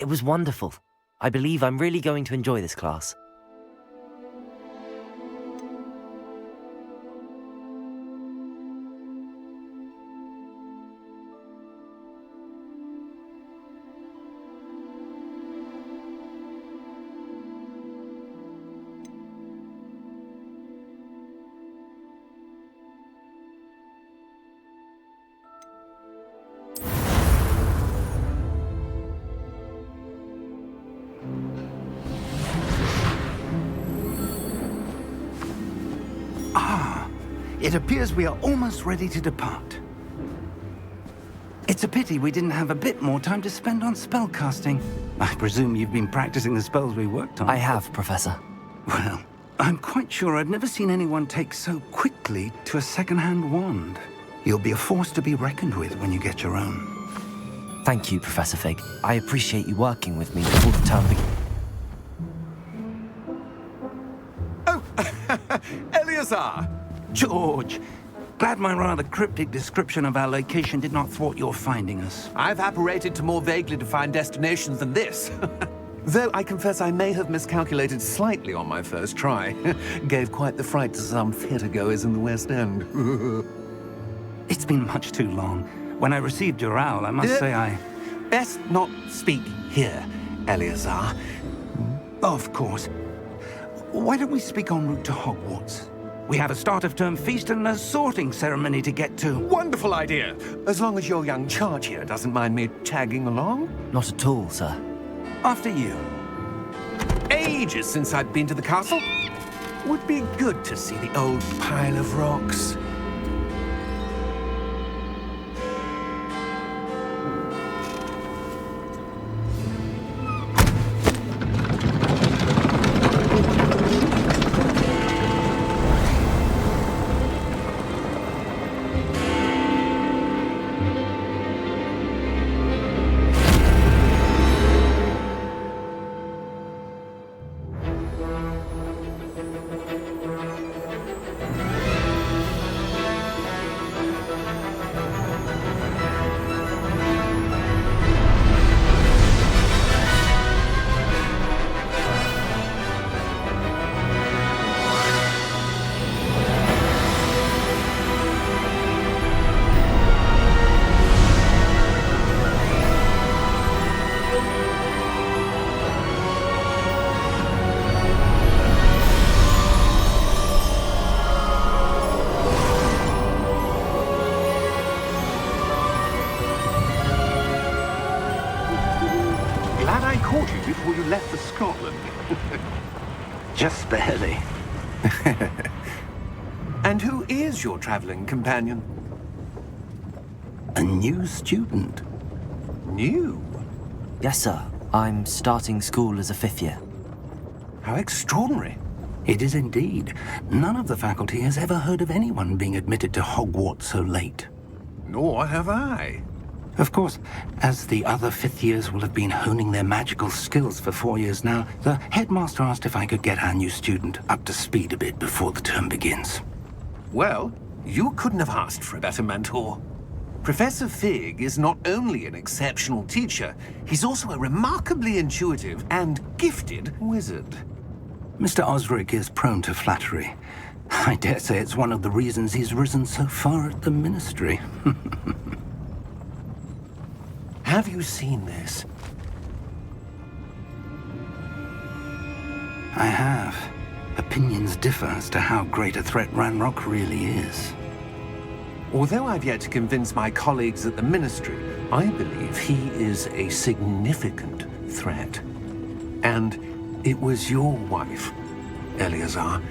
It was wonderful. I believe I'm really going to enjoy this class. It appears we are almost ready to depart. It's a pity we didn't have a bit more time to spend on spellcasting. I presume you've been practicing the spells we worked on. I have, Professor. Well, I'm quite sure I've never seen anyone take so quickly to a second-hand wand. You'll be a force to be reckoned with when you get your own. Thank you, Professor Fig. I appreciate you working with me before the term begins. Oh, Eleazar! George, glad my rather cryptic description of our location did not thwart your finding us. I've apparated to more vaguely defined destinations than this. Though I confess I may have miscalculated slightly on my first try. Gave quite the fright to some theatre-goers in the West End. It's been much too long. When I received your owl, I must say I... Best not speak here, Eleazar. Of course. Why don't we speak en route to Hogwarts? We have a start-of-term feast and a sorting ceremony to get to. Wonderful idea! As long as your young charge here doesn't mind me tagging along. Not at all, sir. After you. Ages since I'd been to the castle. Would be good to see the old pile of rocks. Before you left for Scotland. Just barely. And who is your traveling companion? A new student. New? Yes, sir. I'm starting school as a 5th year. How extraordinary. It is indeed. None of the faculty has ever heard of anyone being admitted to Hogwarts so late. Nor have I. Of course, as the other 5th years will have been honing their magical skills for 4 years now, the headmaster asked if I could get our new student up to speed a bit before the term begins. Well, you couldn't have asked for a better mentor. Professor Fig is not only an exceptional teacher, he's also a remarkably intuitive and gifted wizard. Mr. Osric is prone to flattery. I dare say it's one of the reasons he's risen so far at the Ministry. Have you seen this? I have. Opinions differ as to how great a threat Ranrock really is. Although I've yet to convince my colleagues at the Ministry, I believe he is a significant threat. And it was your wife, Eleazar,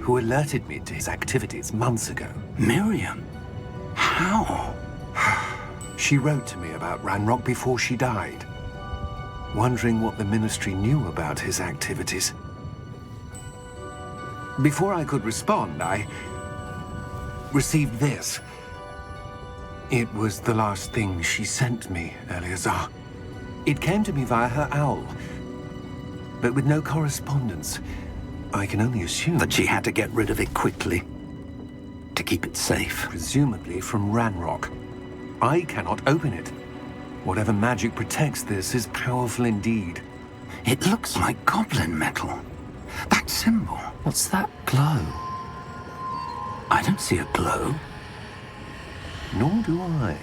who alerted me to his activities months ago. Miriam? How? She wrote to me about Ranrock before she died, wondering what the Ministry knew about his activities. Before I could respond, I received this. It was the last thing she sent me, Eleazar. It came to me via her owl, but with no correspondence. I can only assume that she had to get rid of it quickly, to keep it safe. Presumably from Ranrock. I cannot open it. Whatever magic protects this is powerful indeed. It looks like goblin metal. That symbol. What's that glow? I don't see a glow. Nor do I.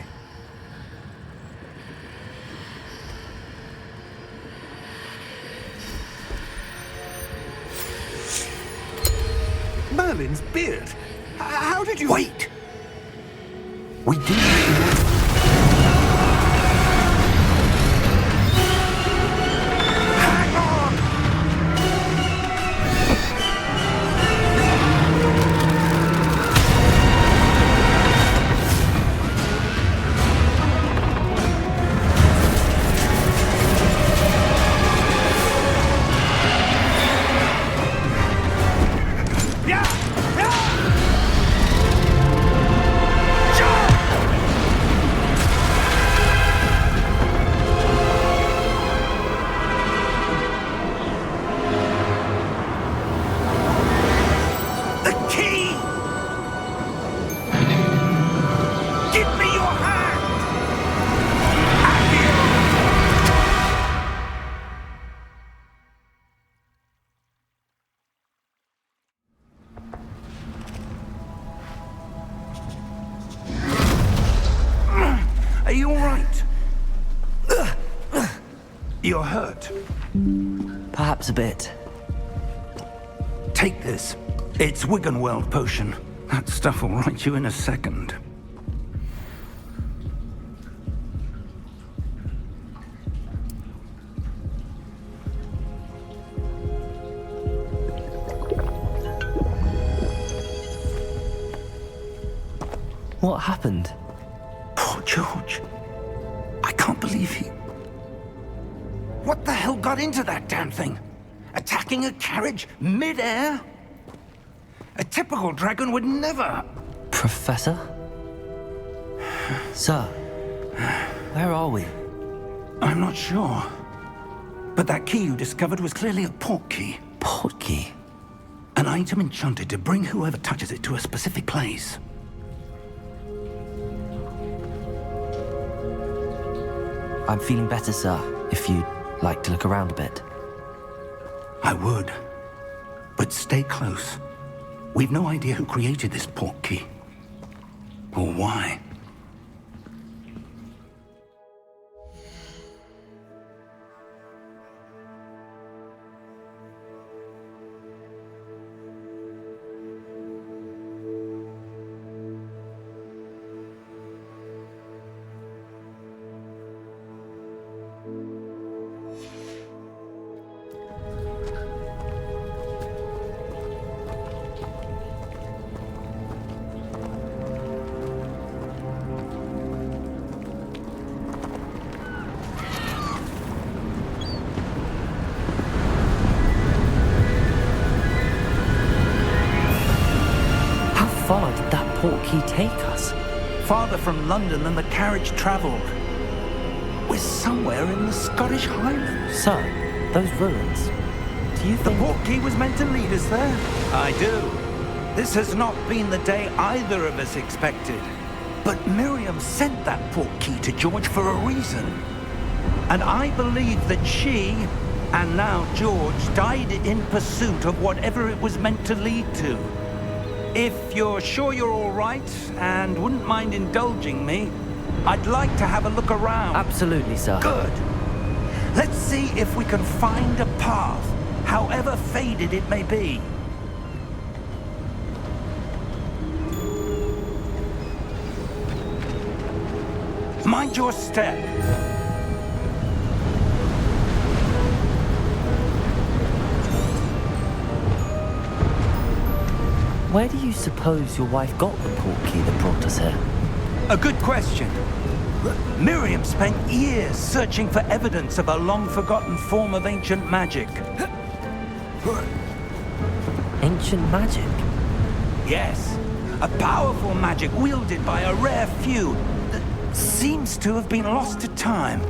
Merlin's beard. How did you... Wait! We do... Hang on! Are you all right? You're hurt. Perhaps a bit. Take this. It's Wiggenweld potion. That stuff will right you in a second. What happened? Poor George. I can't believe he... What the hell got into that damn thing? Attacking a carriage mid-air? A typical dragon would never... Professor? Sir, where are we? I'm not sure. But that key you discovered was clearly a port key. Port key? An item enchanted to bring whoever touches it to a specific place. I'm feeling better, sir, if you'd like to look around a bit. I would. But stay close. We've no idea who created this port key. Or why. How far did that port key take us? Farther from London than the carriage travelled. We're somewhere in the Scottish Highlands. Sir, those ruins. Do you The think... port key was meant to lead us there? I do. This has not been the day either of us expected. But Miriam sent that port key to George for a reason. And I believe that she, and now George, died in pursuit of whatever it was meant to lead to. If you're sure you're all right, and wouldn't mind indulging me, I'd like to have a look around. Absolutely, sir. Good. Let's see if we can find a path, however faded it may be. Mind your step. Where do you suppose your wife got the port key that brought us here? A good question. Miriam spent years searching for evidence of a long-forgotten form of ancient magic. Ancient magic? Yes, a powerful magic wielded by a rare few that seems to have been lost to time.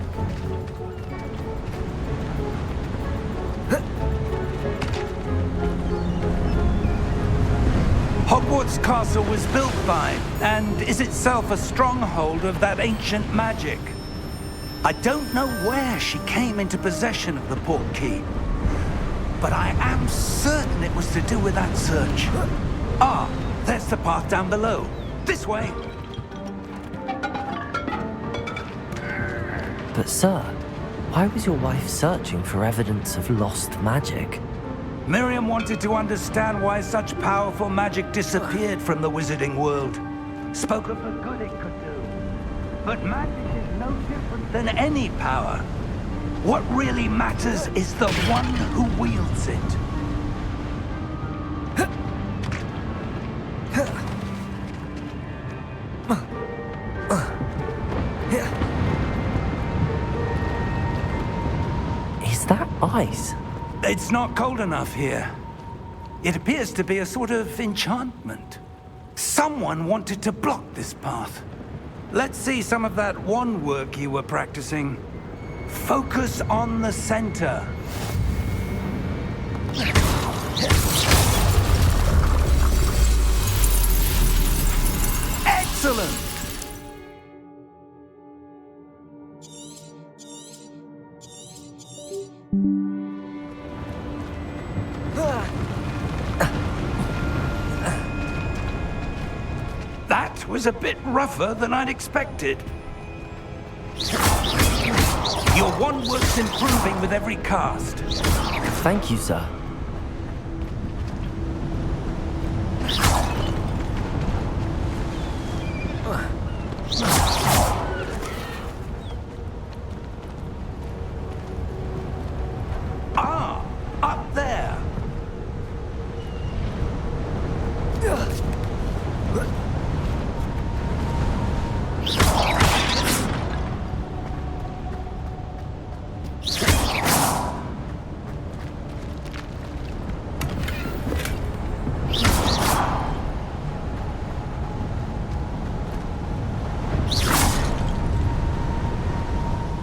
Hogwarts Castle was built by, and is itself a stronghold of that ancient magic. I don't know where she came into possession of the portkey, but I am certain it was to do with that search. Ah, there's the path down below. This way. But sir, why was your wife searching for evidence of lost magic? Miriam wanted to understand why such powerful magic disappeared from the wizarding world. Spoke of the good it could do. But magic is no different than any power. What really matters is the one who wields it. Is that ice? It's not cold enough here. It appears to be a sort of enchantment. Someone wanted to block this path. Let's see some of that wand work you were practicing. Focus on the center. Excellent! That was a bit rougher than I'd expected. Your wand work's improving with every cast. Thank you, sir. Ah, up there.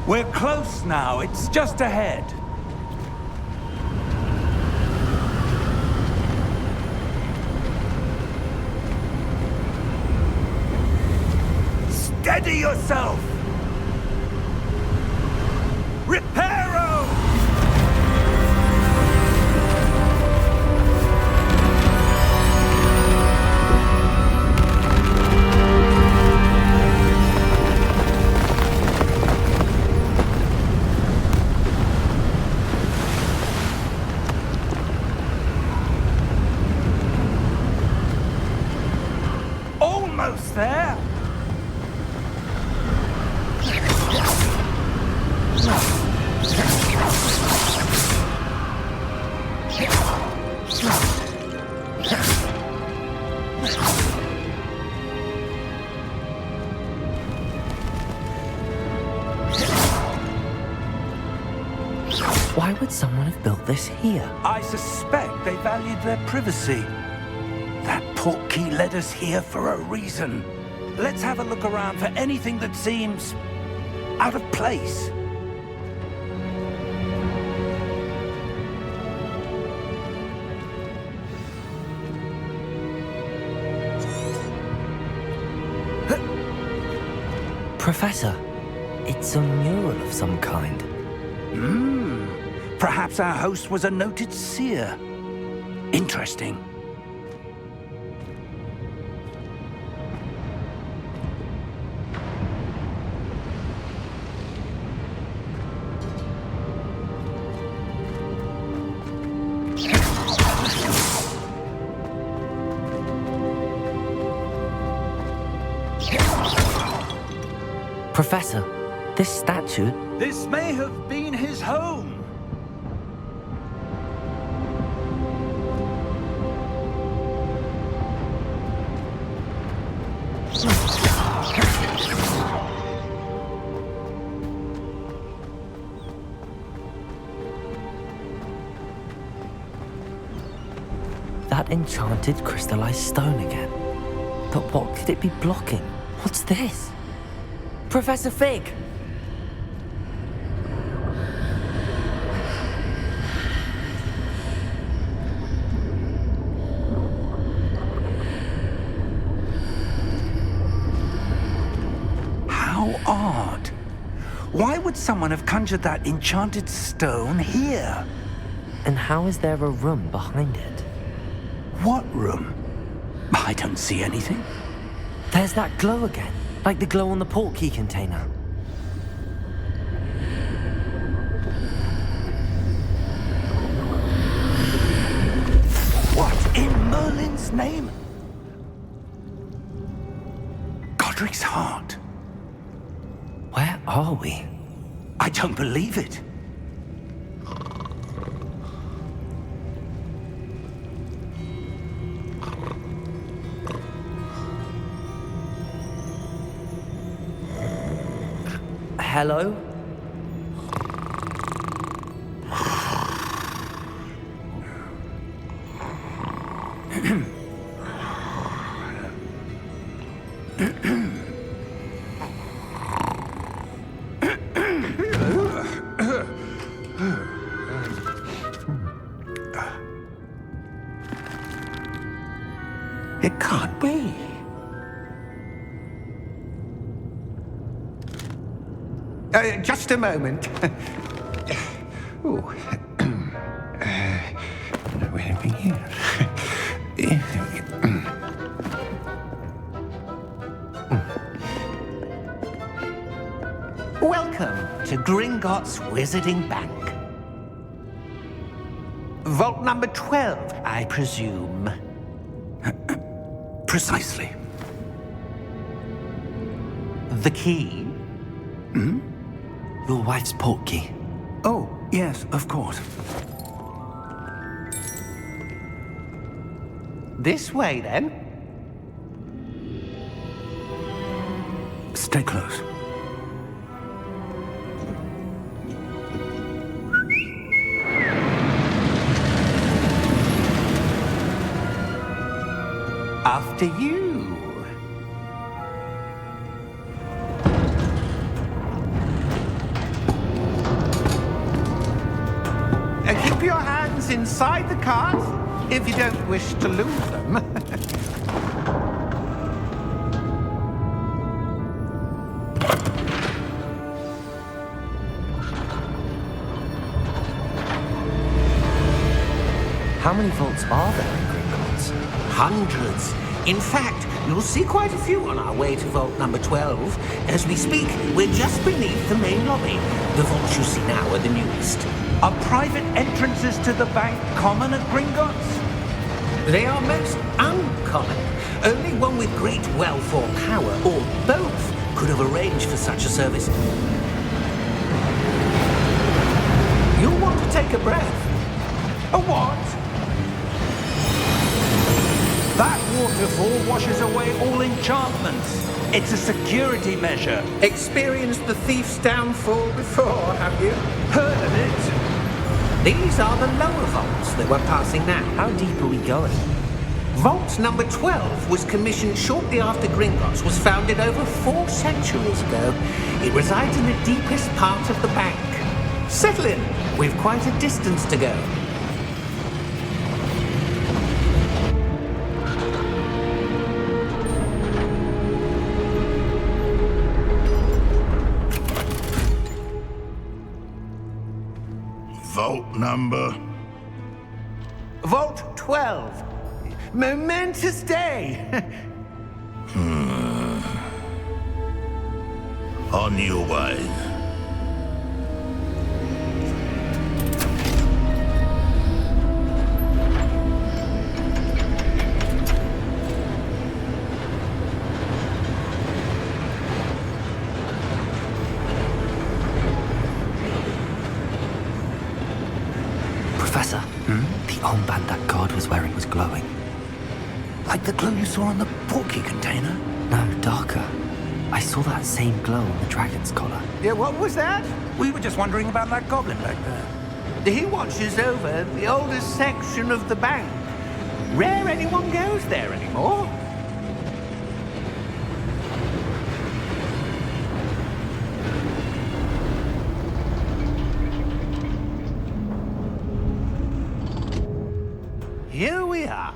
We're close now. It's just ahead. Steady yourself! Reparo! Almost there! Why would someone have built this here? I suspect they valued their privacy. That portkey led us here for a reason. Let's have a look around for anything that seems out of place. Professor, it's a mural of some kind. Perhaps our host was a noted seer. Interesting. Professor, this statue... This may have been his home. That enchanted crystallized stone again. But what could it be blocking? What's this? Professor Fig! How odd. Why would someone have conjured that enchanted stone here? And how is there a room behind it? What room? I don't see anything. There's that glow again, like the glow on the portkey container. What in Merlin's name? Godric's heart. Where are we? I don't believe it. Hello? It can't be. Just a moment. Oh. Anything here? Welcome to Gringotts Wizarding Bank. Vault number 12, I presume. Precisely. The key? Your wife's portkey. Oh, yes, of course. This way, then. Stay close. After you. Keep your hands inside the cart if you don't wish to lose them. How many vaults are there in Gringotts? Hundreds. In fact, you'll see quite a few on our way to vault number 12. As we speak, we're just beneath the main lobby. The vaults you see now are the newest. Are private entrances to the bank common at Gringotts? They are most uncommon. Only one with great wealth or power, or both, could have arranged for such a service. You'll want to take a breath. A what? That waterfall washes away all enchantments. It's a security measure. Experienced the thief's downfall before, have you? Heard of it? These are the lower vaults that we're passing now. How deep are we going? Vault number 12 was commissioned shortly after Gringotts was founded over 4 centuries ago. It resides in the deepest part of the bank. Settle in. We've quite a distance to go. Vault number? Vault 12. Momentous day. On your way. Professor, the armband that guard was wearing was glowing. Like the glow you saw on the portkey container? No, darker. I saw that same glow on the dragon's collar. Yeah, what was that? We were just wondering about that goblin back there. He watches over the oldest section of the bank. Rare anyone goes there anymore. Here we are.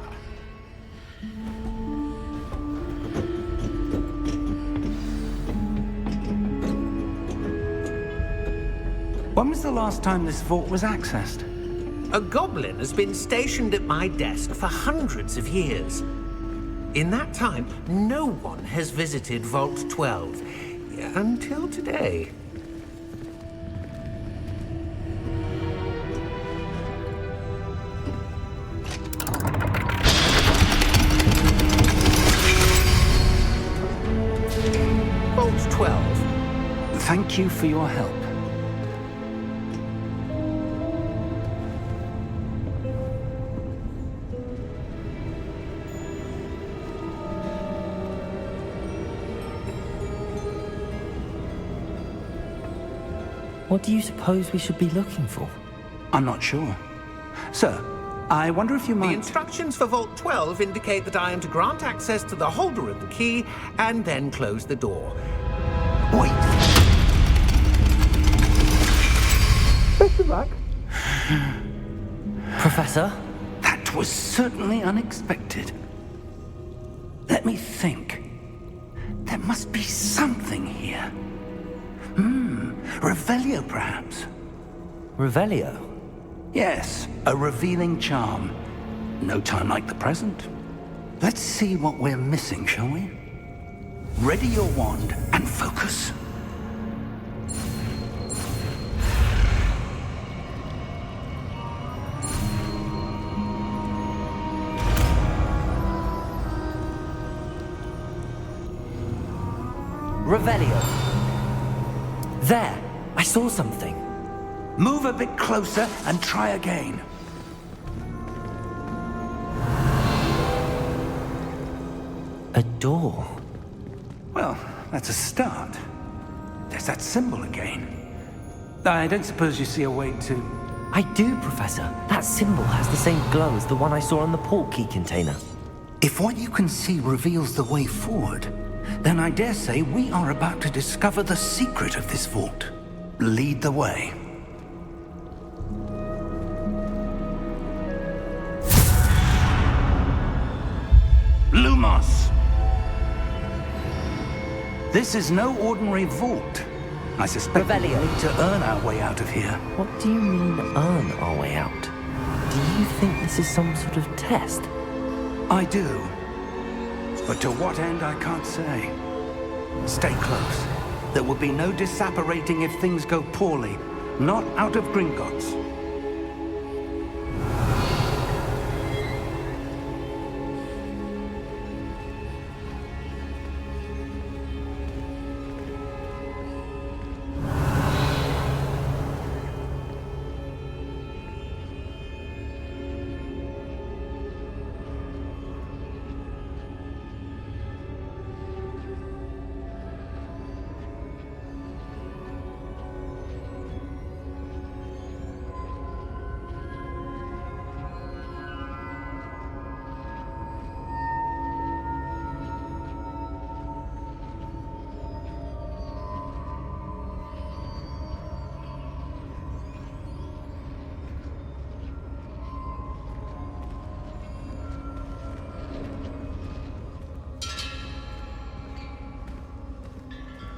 When was the last time this vault was accessed? A goblin has been stationed at my desk for hundreds of years. In that time, no one has visited Vault 12. Until today. Vault 12. Thank you for your help. What do you suppose we should be looking for? I'm not sure. Sir, I wonder if you The might... instructions for Vault 12 indicate that I am to grant access to the holder of the key and then close the door. Wait! Professor? That was certainly unexpected. Let me think. There must be something here. Revelio, perhaps? Revelio? Yes, a revealing charm. No time like the present. Let's see what we're missing, shall we? Ready your wand and focus. Revelio. There! I saw something. Move a bit closer and try again. A door. Well, that's a start. There's that symbol again. I don't suppose you see a way to... I do, Professor. That symbol has the same glow as the one I saw on the port key container. If what you can see reveals the way forward, then I dare say we are about to discover the secret of this vault. Lead the way. Lumos! This is no ordinary vault. I suspect we Revelio. need to earn our way out of here. What do you mean, earn our way out? Do you think this is some sort of test? I do. But to what end, I can't say. Stay close. There will be no disapparating if things go poorly. Not out of Gringotts.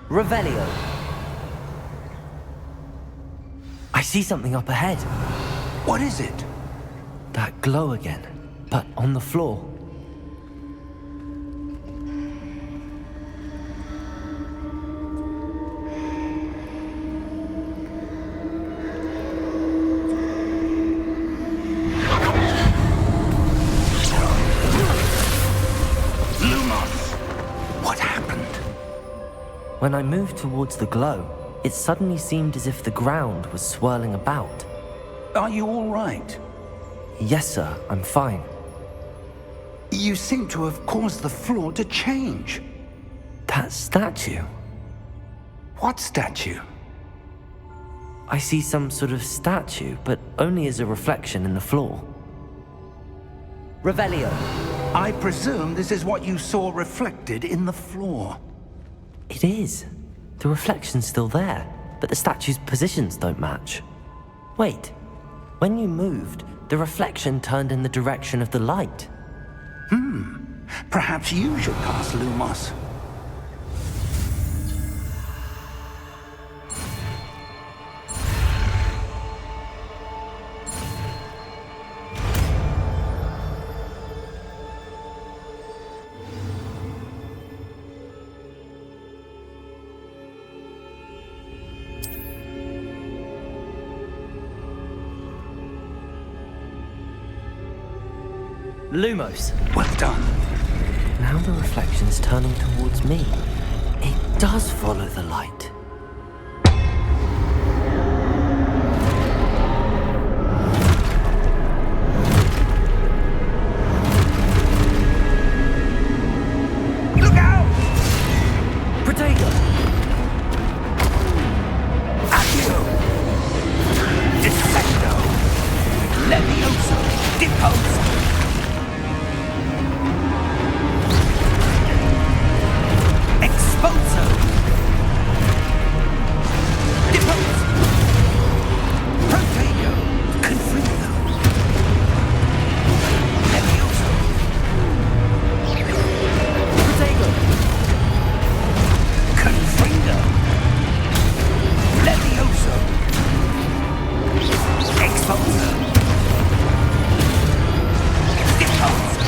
Revelio. I see something up ahead. What is it? That glow again, but on the floor. Lumos! What happened? When I moved towards the glow, it suddenly seemed as if the ground was swirling about. Are you all right? Yes, sir, I'm fine. You seem to have caused the floor to change. That statue. What statue? I see some sort of statue, but only as a reflection in the floor. Revelio. I presume this is what you saw reflected in the floor. It is. The reflection's still there, but the statue's positions don't match. Wait. When you moved, the reflection turned in the direction of the light. Perhaps you should cast Lumos. Lumos. Well done. Now the reflection's turning towards me. It does follow the light. Look out! Protego! Accio! Dissecto! Levioso! Deposo! Exposo! Depose! Protego! Confringo! Levioso! Protego! Confringo! Levioso! Exposo! Depose!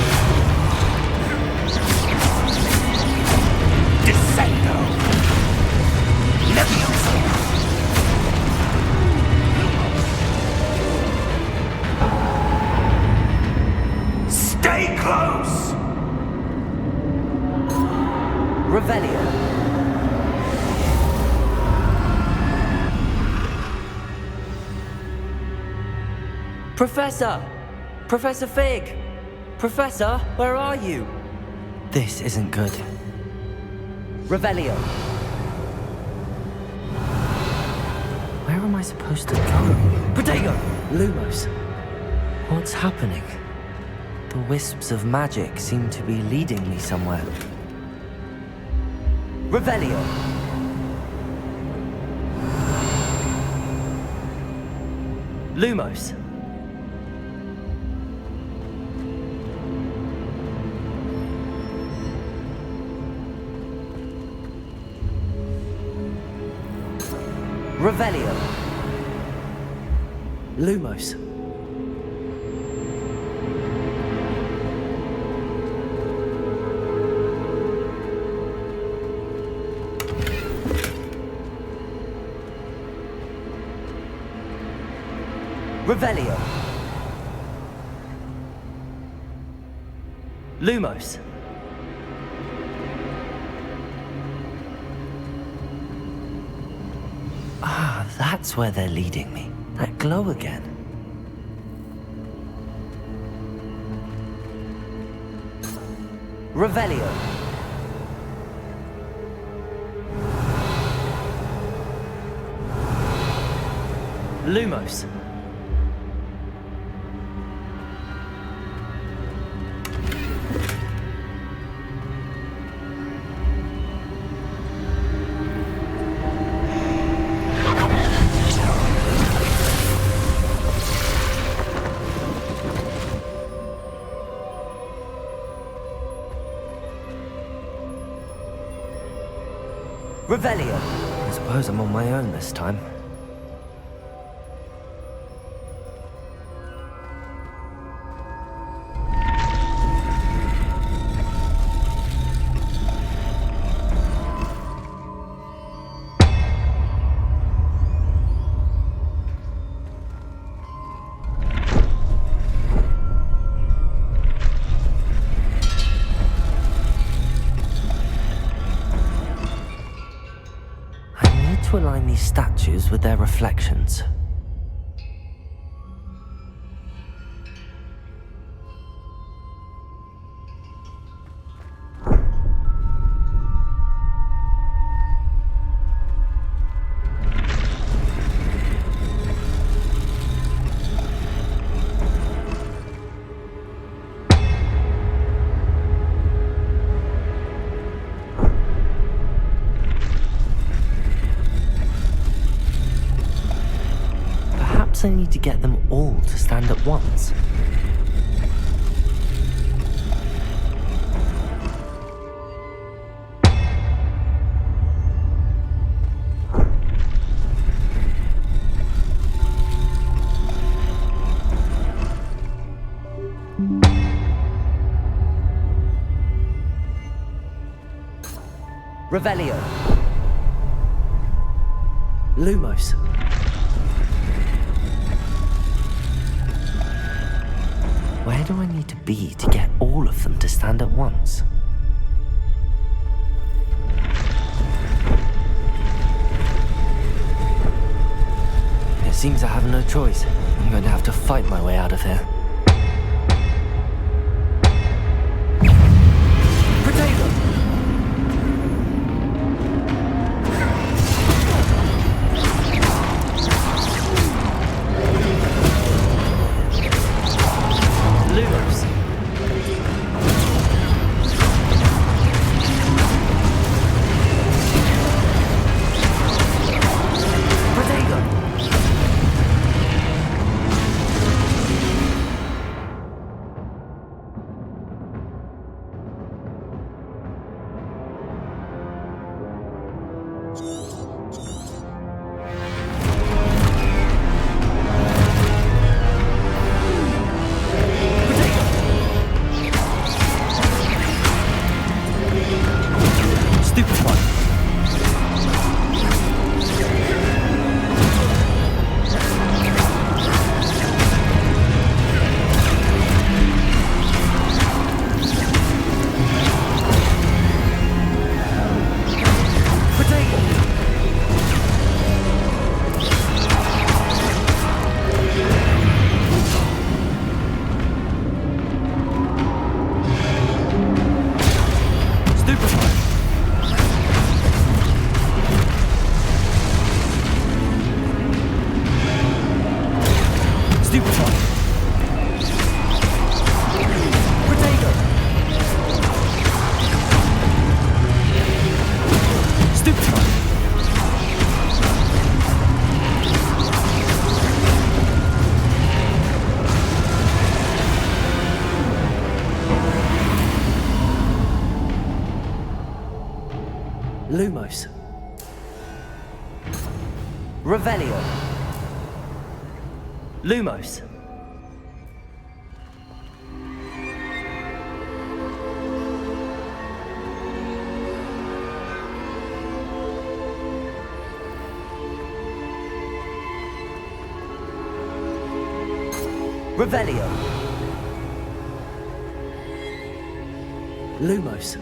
Descendo! Levioso! Stay close! Revelio. Professor! Professor Fig! Professor, where are you? This isn't good. Revelio. Where am I supposed to go? Protego! Lumos. What's happening? The wisps of magic seem to be leading me somewhere. Revelio. Lumos. Revelio. Lumos. Revelio. Lumos. Ah, that's where they're leading me. That glow again. Revelio. Lumos. Revelio. I suppose I'm on my own this time. To align these statues with their reflections. Perhaps I need to get them all to stand at once. Revelio. Lumos. Where do I need to be to get all of them to stand at once? It seems I have no choice. I'm going to have to fight my way out of here. Potato! Lumos. Potato! Stupid one. Potato. Stupid one. Stupid one. Potato. Stupid one. Lumos. Revelio. Lumos. Revelio. Lumos.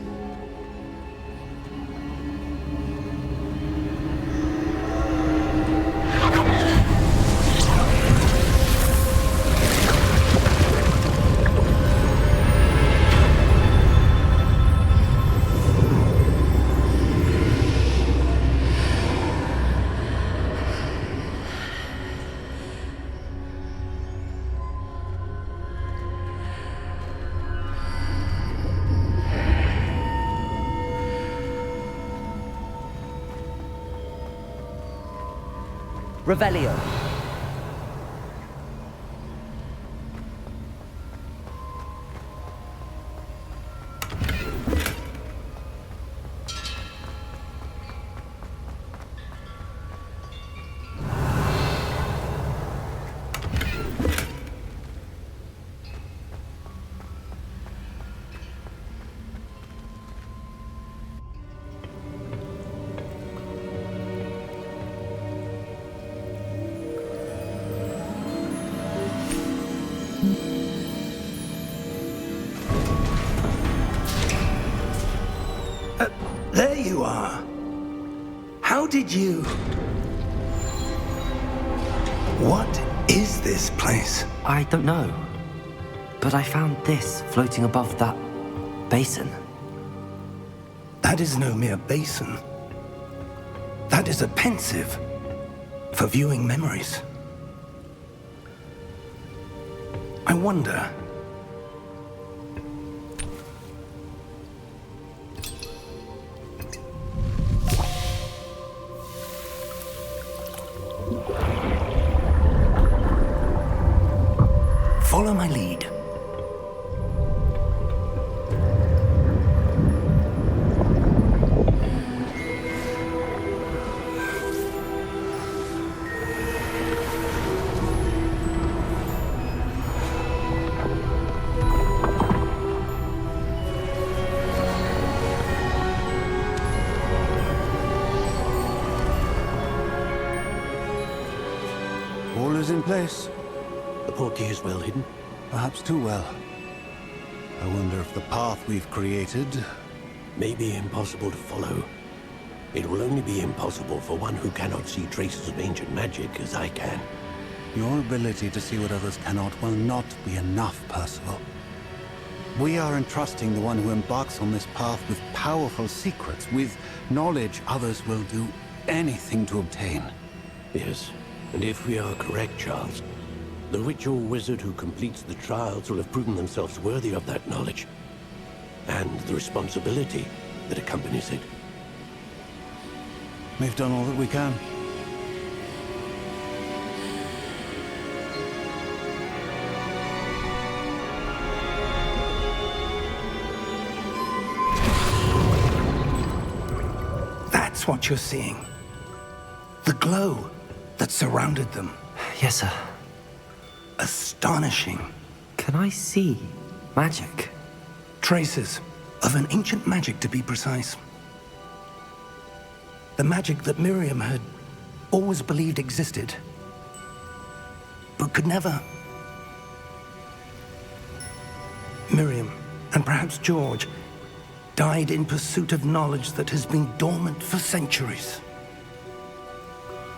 Revelio. There you are. How did you... What is this place? I don't know. But I found this floating above that basin. That is no mere basin. That is a pensive for viewing memories. I wonder... Follow my lead. All is in place. The portkey is well hidden. Perhaps too well. I wonder if the path we've created may be impossible to follow. It will only be impossible for one who cannot see traces of ancient magic as I can. Your ability to see what others cannot will not be enough, Percival. We are entrusting the one who embarks on this path with powerful secrets, with knowledge others will do anything to obtain. Yes, and if we are correct, Charles, the witch or wizard who completes the trials will have proven themselves worthy of that knowledge, and the responsibility that accompanies it. We've done all that we can. That's what you're seeing. The glow that surrounded them. Yes, sir. Astonishing. Can I see magic? Traces of an ancient magic, to be precise. The magic that Miriam had always believed existed, but could never. Miriam, and perhaps George, died in pursuit of knowledge that has been dormant for centuries.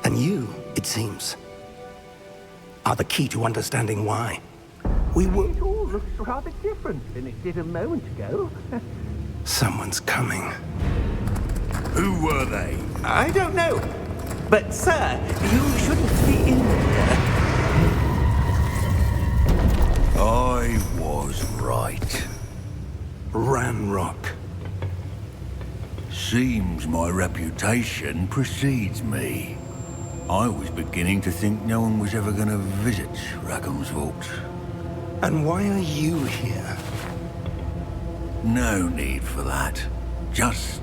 And you, it seems, are the key to understanding why. It all looks rather different than it did a moment ago. Someone's coming. Who were they? I don't know. But, sir, you shouldn't be in here. I was right. Ranrock. Seems my reputation precedes me. I was beginning to think no one was ever going to visit Rackham's vault. And why are you here? No need for that. Just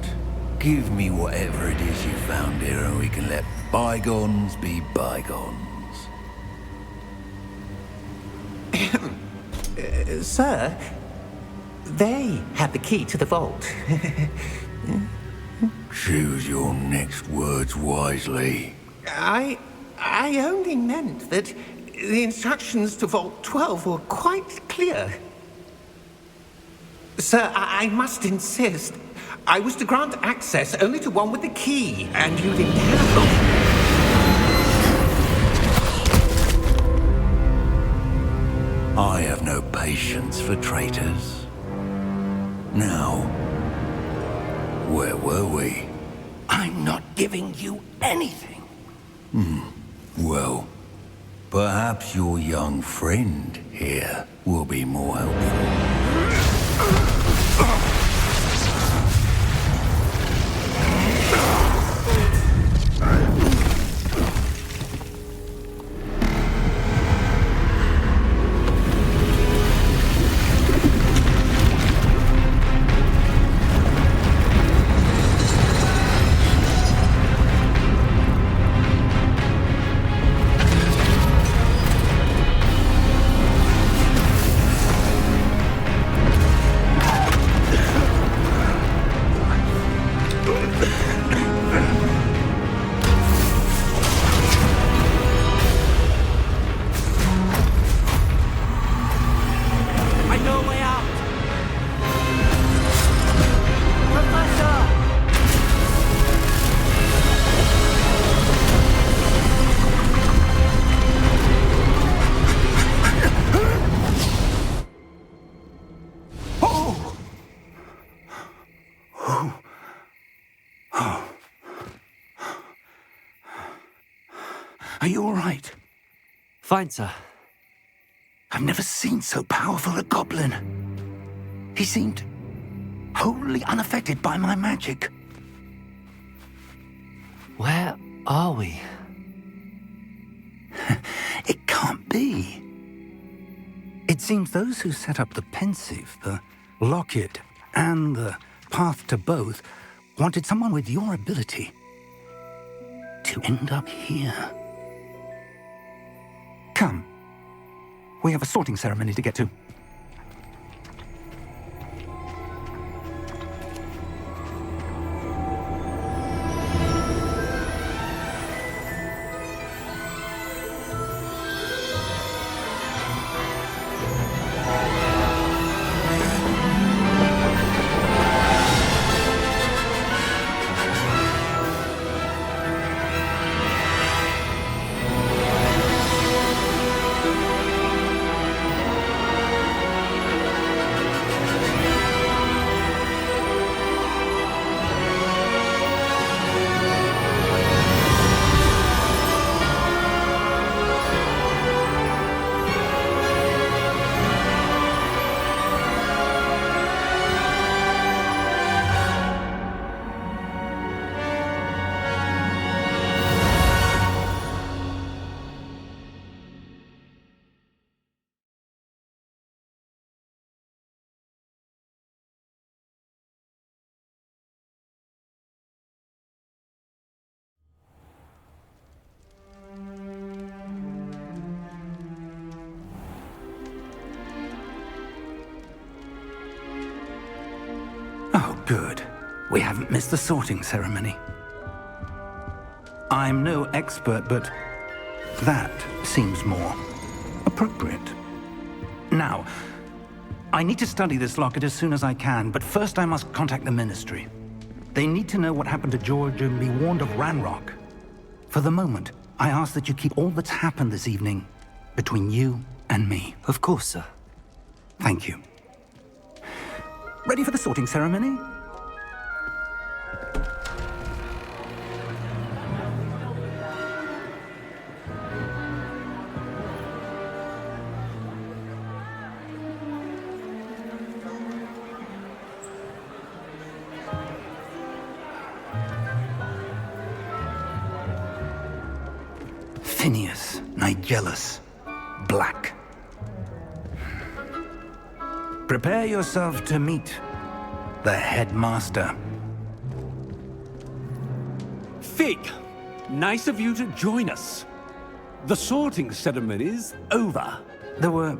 give me whatever it is you found here and we can let bygones be bygones. Sir, they had the key to the vault. Choose your next words wisely. I only meant that the instructions to Vault 12 were quite clear. Sir, I must insist. I was to grant access only to one with the key, and you didn't have I have no patience for traitors. Now, where were we? I'm not giving you anything. Well, perhaps your young friend here will be more helpful. Are you all right? Fine, sir. I've never seen so powerful a goblin. He seemed wholly unaffected by my magic. Where are we? It can't be. It seems those who set up the pensive, the locket, and the path to both wanted someone with your ability to end up here. Come. We have a sorting ceremony to get to. Good. We haven't missed the sorting ceremony. I'm no expert, but that seems more appropriate. Now, I need to study this locket as soon as I can, but first I must contact the Ministry. They need to know what happened to George and be warned of Ranrock. For the moment, I ask that you keep all that's happened this evening between you and me. Of course, sir. Thank you. Ready for the sorting ceremony? Phineas, Nigellus, Black. Prepare yourself to meet the headmaster. Fig, nice of you to join us. The sorting ceremony's over. There were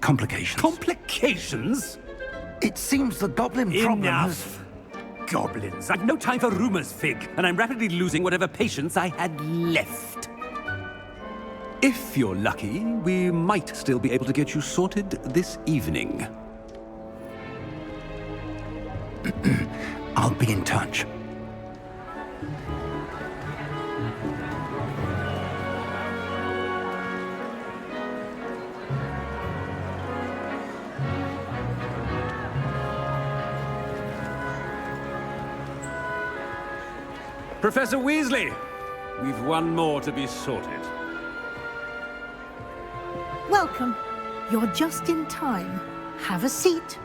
complications. Complications? It seems the goblin problem has... Enough! Goblins. I've no time for rumors, Fig, and I'm rapidly losing whatever patience I had left. If you're lucky, we might still be able to get you sorted this evening. I'll be in touch. Professor Weasley, we've one more to be sorted. Welcome. You're just in time. Have a seat.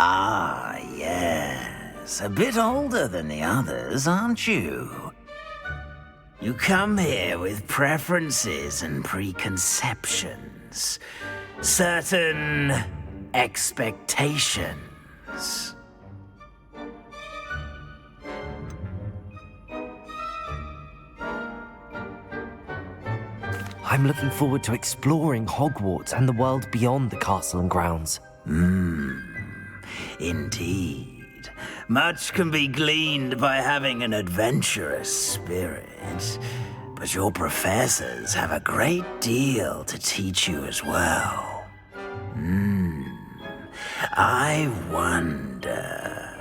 Ah, yes. A bit older than the others, aren't you? You come here with preferences and preconceptions. Certain expectations. I'm looking forward to exploring Hogwarts and the world beyond the castle and grounds. Indeed. Much can be gleaned by having an adventurous spirit, but your professors have a great deal to teach you as well. I wonder...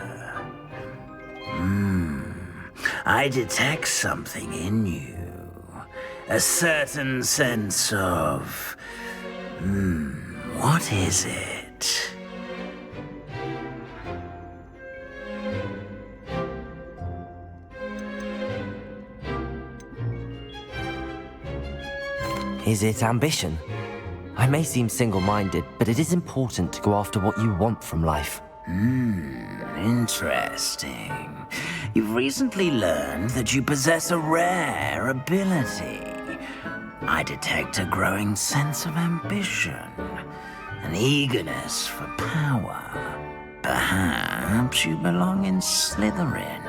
I detect something in you. A certain sense of... what is it? Is it ambition? I may seem single-minded, but it is important to go after what you want from life. Interesting. You've recently learned that you possess a rare ability. I detect a growing sense of ambition, an eagerness for power. Perhaps you belong in Slytherin.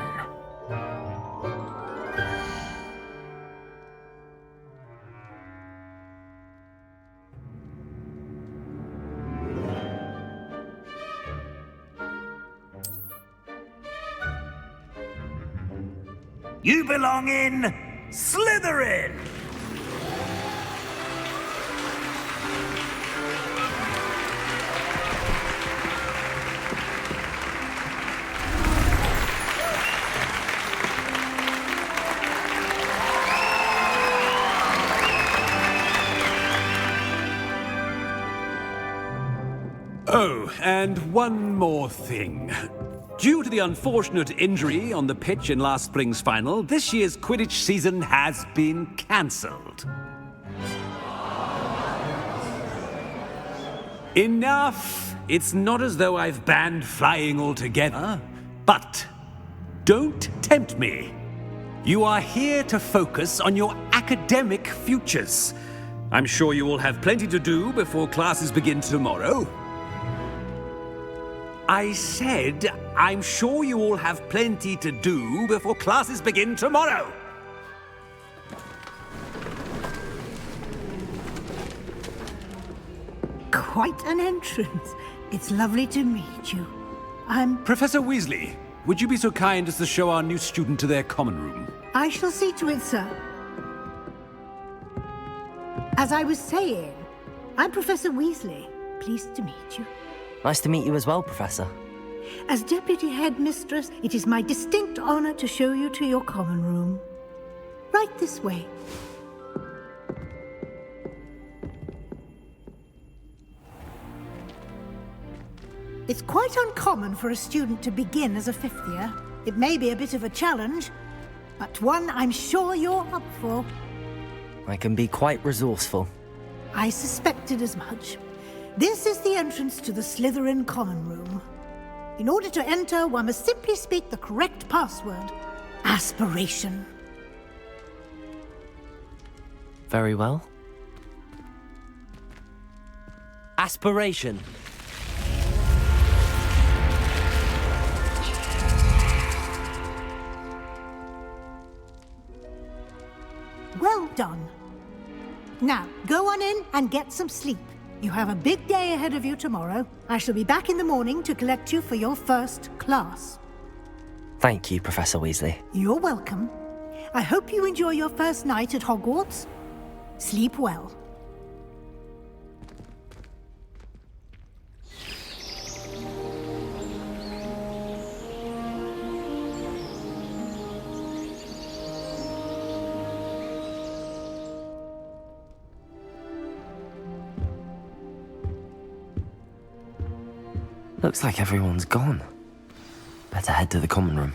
You belong in Slytherin! Oh, and one more thing. Due to the unfortunate injury on the pitch in last spring's final, this year's Quidditch season has been cancelled. Enough! It's not as though I've banned flying altogether, but don't tempt me. You are here to focus on your academic futures. I'm sure you will have plenty to do before classes begin tomorrow. I said I'm sure you all have plenty to do before classes begin tomorrow. Quite an entrance. It's lovely to meet you. Professor Weasley, would you be so kind as to show our new student to their common room? I shall see to it, sir. As I was saying, I'm Professor Weasley. Pleased to meet you. Nice to meet you as well, Professor. As Deputy Headmistress, it is my distinct honor to show you to your common room. Right this way. It's quite uncommon for a student to begin as a fifth year. It may be a bit of a challenge, but one I'm sure you're up for. I can be quite resourceful. I suspected as much. This is the entrance to the Slytherin common room. In order to enter, one must simply speak the correct password. Aspiration. Very well. Aspiration. Well done. Now, go on in and get some sleep. You have a big day ahead of you tomorrow. I shall be back in the morning to collect you for your first class. Thank you, Professor Weasley. You're welcome. I hope you enjoy your first night at Hogwarts. Sleep well. Looks like everyone's gone. Better head to the common room.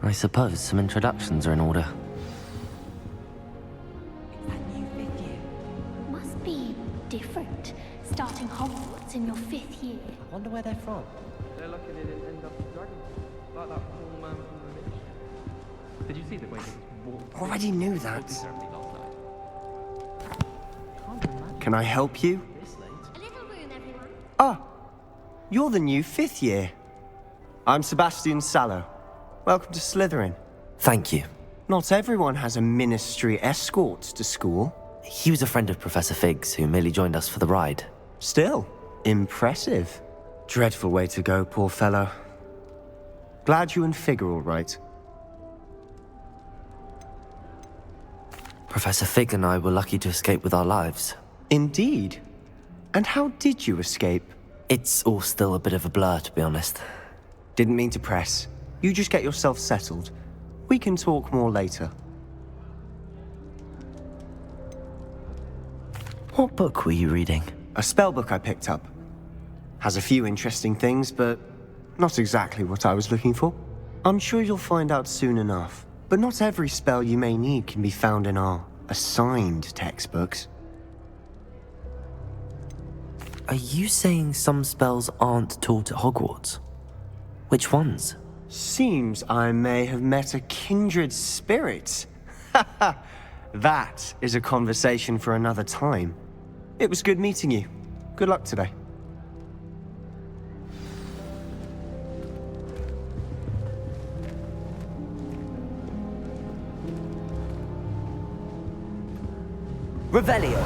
I suppose some introductions are in order. Must be different, starting Hogwarts in your 5th year. I wonder where they're from. They're lucky they didn't end up as dragons, like that poor man from the village. Did you see the way they walked? Already knew that. Can I help you? A little room, everyone. Ah, you're the new 5th year. I'm Sebastian Sallow. Welcome to Slytherin. Thank you. Not everyone has a ministry escort to school. He was a friend of Professor Fig's who merely joined us for the ride. Still, impressive. Dreadful way to go, poor fellow. Glad you and Fig are all right. Professor Fig and I were lucky to escape with our lives. Indeed. And how did you escape? It's all still a bit of a blur, to be honest. Didn't mean to press. You just get yourself settled. We can talk more later. What book were you reading? A spell book I picked up. Has a few interesting things, but not exactly what I was looking for. I'm sure you'll find out soon enough. But not every spell you may need can be found in our assigned textbooks. Are you saying some spells aren't taught at Hogwarts? Which ones? Seems I may have met a kindred spirit. That is a conversation for another time. It was good meeting you. Good luck today. Revelio.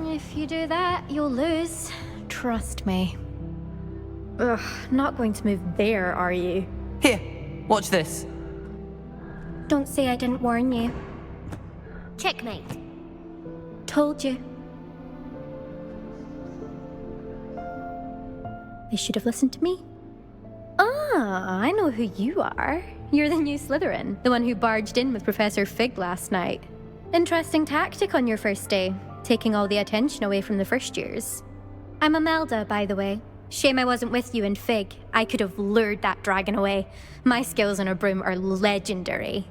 If you do that, you'll lose. Trust me. Ugh, not going to move there, are you? Here, watch this. Don't say I didn't warn you. Checkmate. Told you. They should have listened to me. Ah, I know who you are. You're the new Slytherin, the one who barged in with Professor Fig last night. Interesting tactic on your first day, taking all the attention away from the first years. I'm Imelda, by the way. Shame I wasn't with you and Fig. I could have lured that dragon away. My skills on a broom are legendary.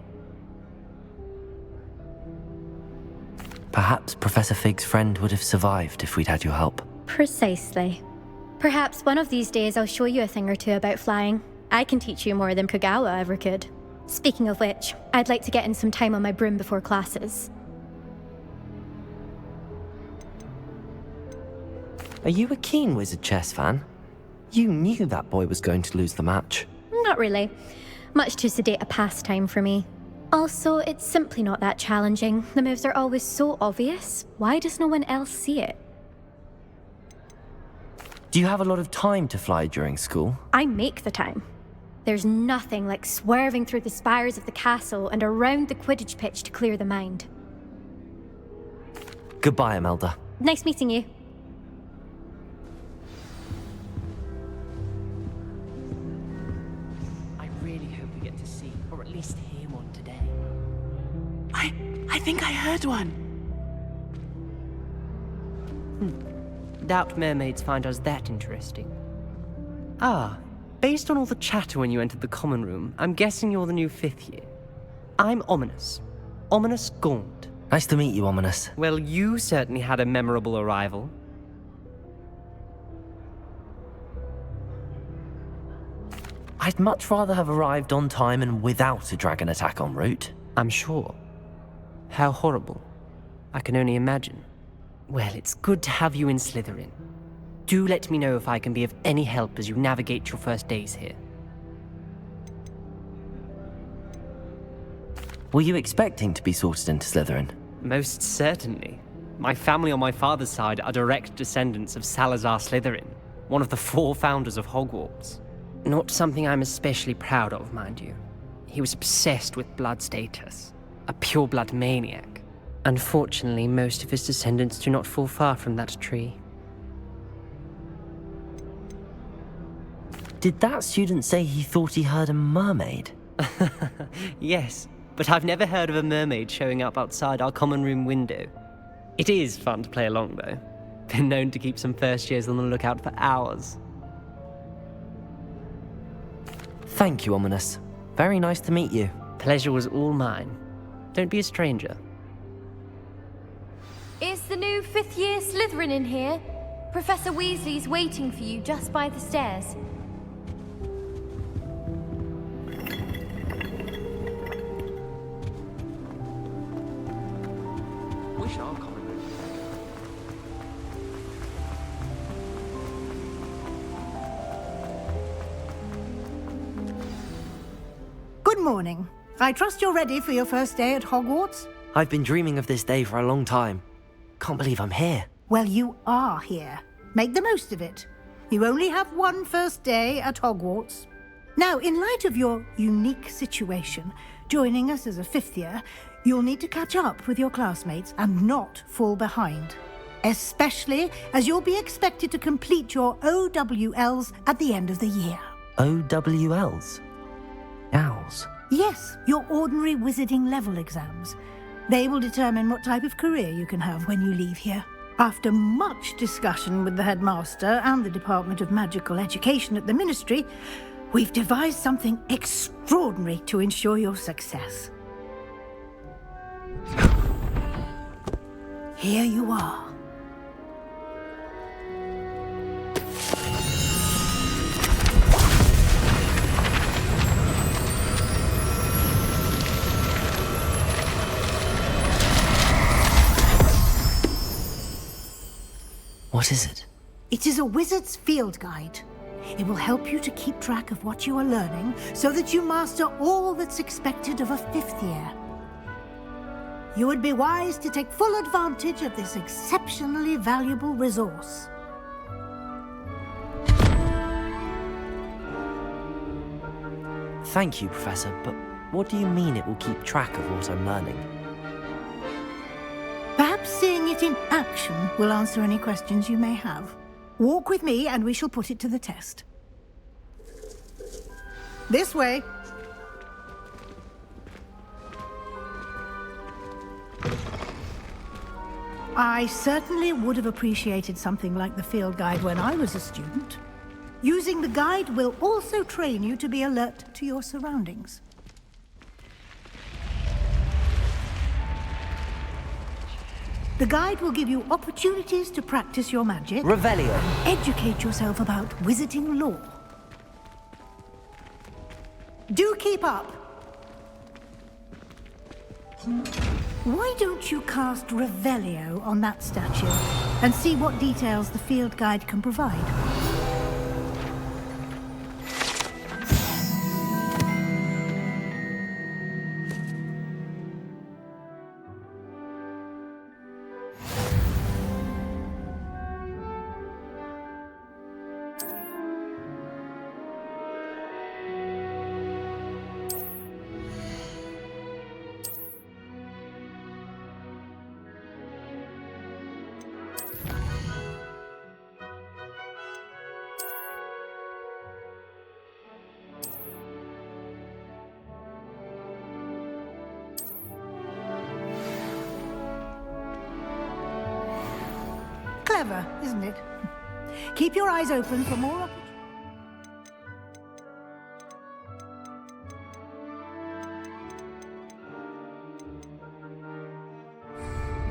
Perhaps Professor Fig's friend would have survived if we'd had your help. Precisely. Perhaps one of these days I'll show you a thing or two about flying. I can teach you more than Kogawa ever could. Speaking of which, I'd like to get in some time on my broom before classes. Are you a keen Wizard chess fan? You knew that boy was going to lose the match. Not really. Much too sedate a pastime for me. Also, it's simply not that challenging. The moves are always so obvious. Why does no one else see it? Do you have a lot of time to fly during school? I make the time. There's nothing like swerving through the spires of the castle and around the Quidditch pitch to clear the mind. Goodbye, Imelda. Nice meeting you. I really hope we get to see, or at least hear one today. I think I heard one. Doubt mermaids find us that interesting. Ah, based on all the chatter when you entered the common room, I'm guessing you're the new 5th year. I'm Ominous. Ominous Gaunt. Nice to meet you, Ominous. Well, you certainly had a memorable arrival. I'd much rather have arrived on time and without a dragon attack en route. I'm sure. How horrible. I can only imagine. Well, it's good to have you in Slytherin. Do let me know if I can be of any help as you navigate your first days here. Were you expecting to be sorted into Slytherin? Most certainly. My family on my father's side are direct descendants of Salazar Slytherin, one of the 4 founders of Hogwarts. Not something I'm especially proud of, mind you. He was obsessed with blood status, a pure-blood maniac. Unfortunately, most of his descendants do not fall far from that tree. Did that student say he thought he heard a mermaid? Yes, but I've never heard of a mermaid showing up outside our common room window. It is fun to play along, though. Been known to keep some first years on the lookout for hours. Thank you, Ominous. Very nice to meet you. Pleasure was all mine. Don't be a stranger. Is the new 5th year Slytherin in here? Professor Weasley's waiting for you just by the stairs. Wish our common room. Good morning. I trust you're ready for your first day at Hogwarts? I've been dreaming of this day for a long time. Can't believe I'm here. Well, you are here. Make the most of it. You only have one first day at Hogwarts. Now, in light of your unique situation, joining us as a 5th year, you'll need to catch up with your classmates and not fall behind. Especially as you'll be expected to complete your OWLs at the end of the year. OWLs? Owls? Yes, your ordinary wizarding level exams. They will determine what type of career you can have when you leave here. After much discussion with the headmaster and the Department of Magical Education at the Ministry, we've devised something extraordinary to ensure your success. Here you are. What is it? It is a wizard's field guide. It will help you to keep track of what you are learning so that you master all that's expected of a 5th year. You would be wise to take full advantage of this exceptionally valuable resource. Thank you, Professor, but what do you mean it will keep track of what I'm learning? Perhaps seeing it in action will answer any questions you may have. Walk with me and we shall put it to the test. This way. I certainly would have appreciated something like the field guide when I was a student. Using the guide will also train you to be alert to your surroundings. The guide will give you opportunities to practice your magic. Revelio. Educate yourself about wizarding lore. Do keep up. Why don't you cast Revelio on that statue and see what details the field guide can provide? Clever, isn't it? Keep your eyes open for more opportunities.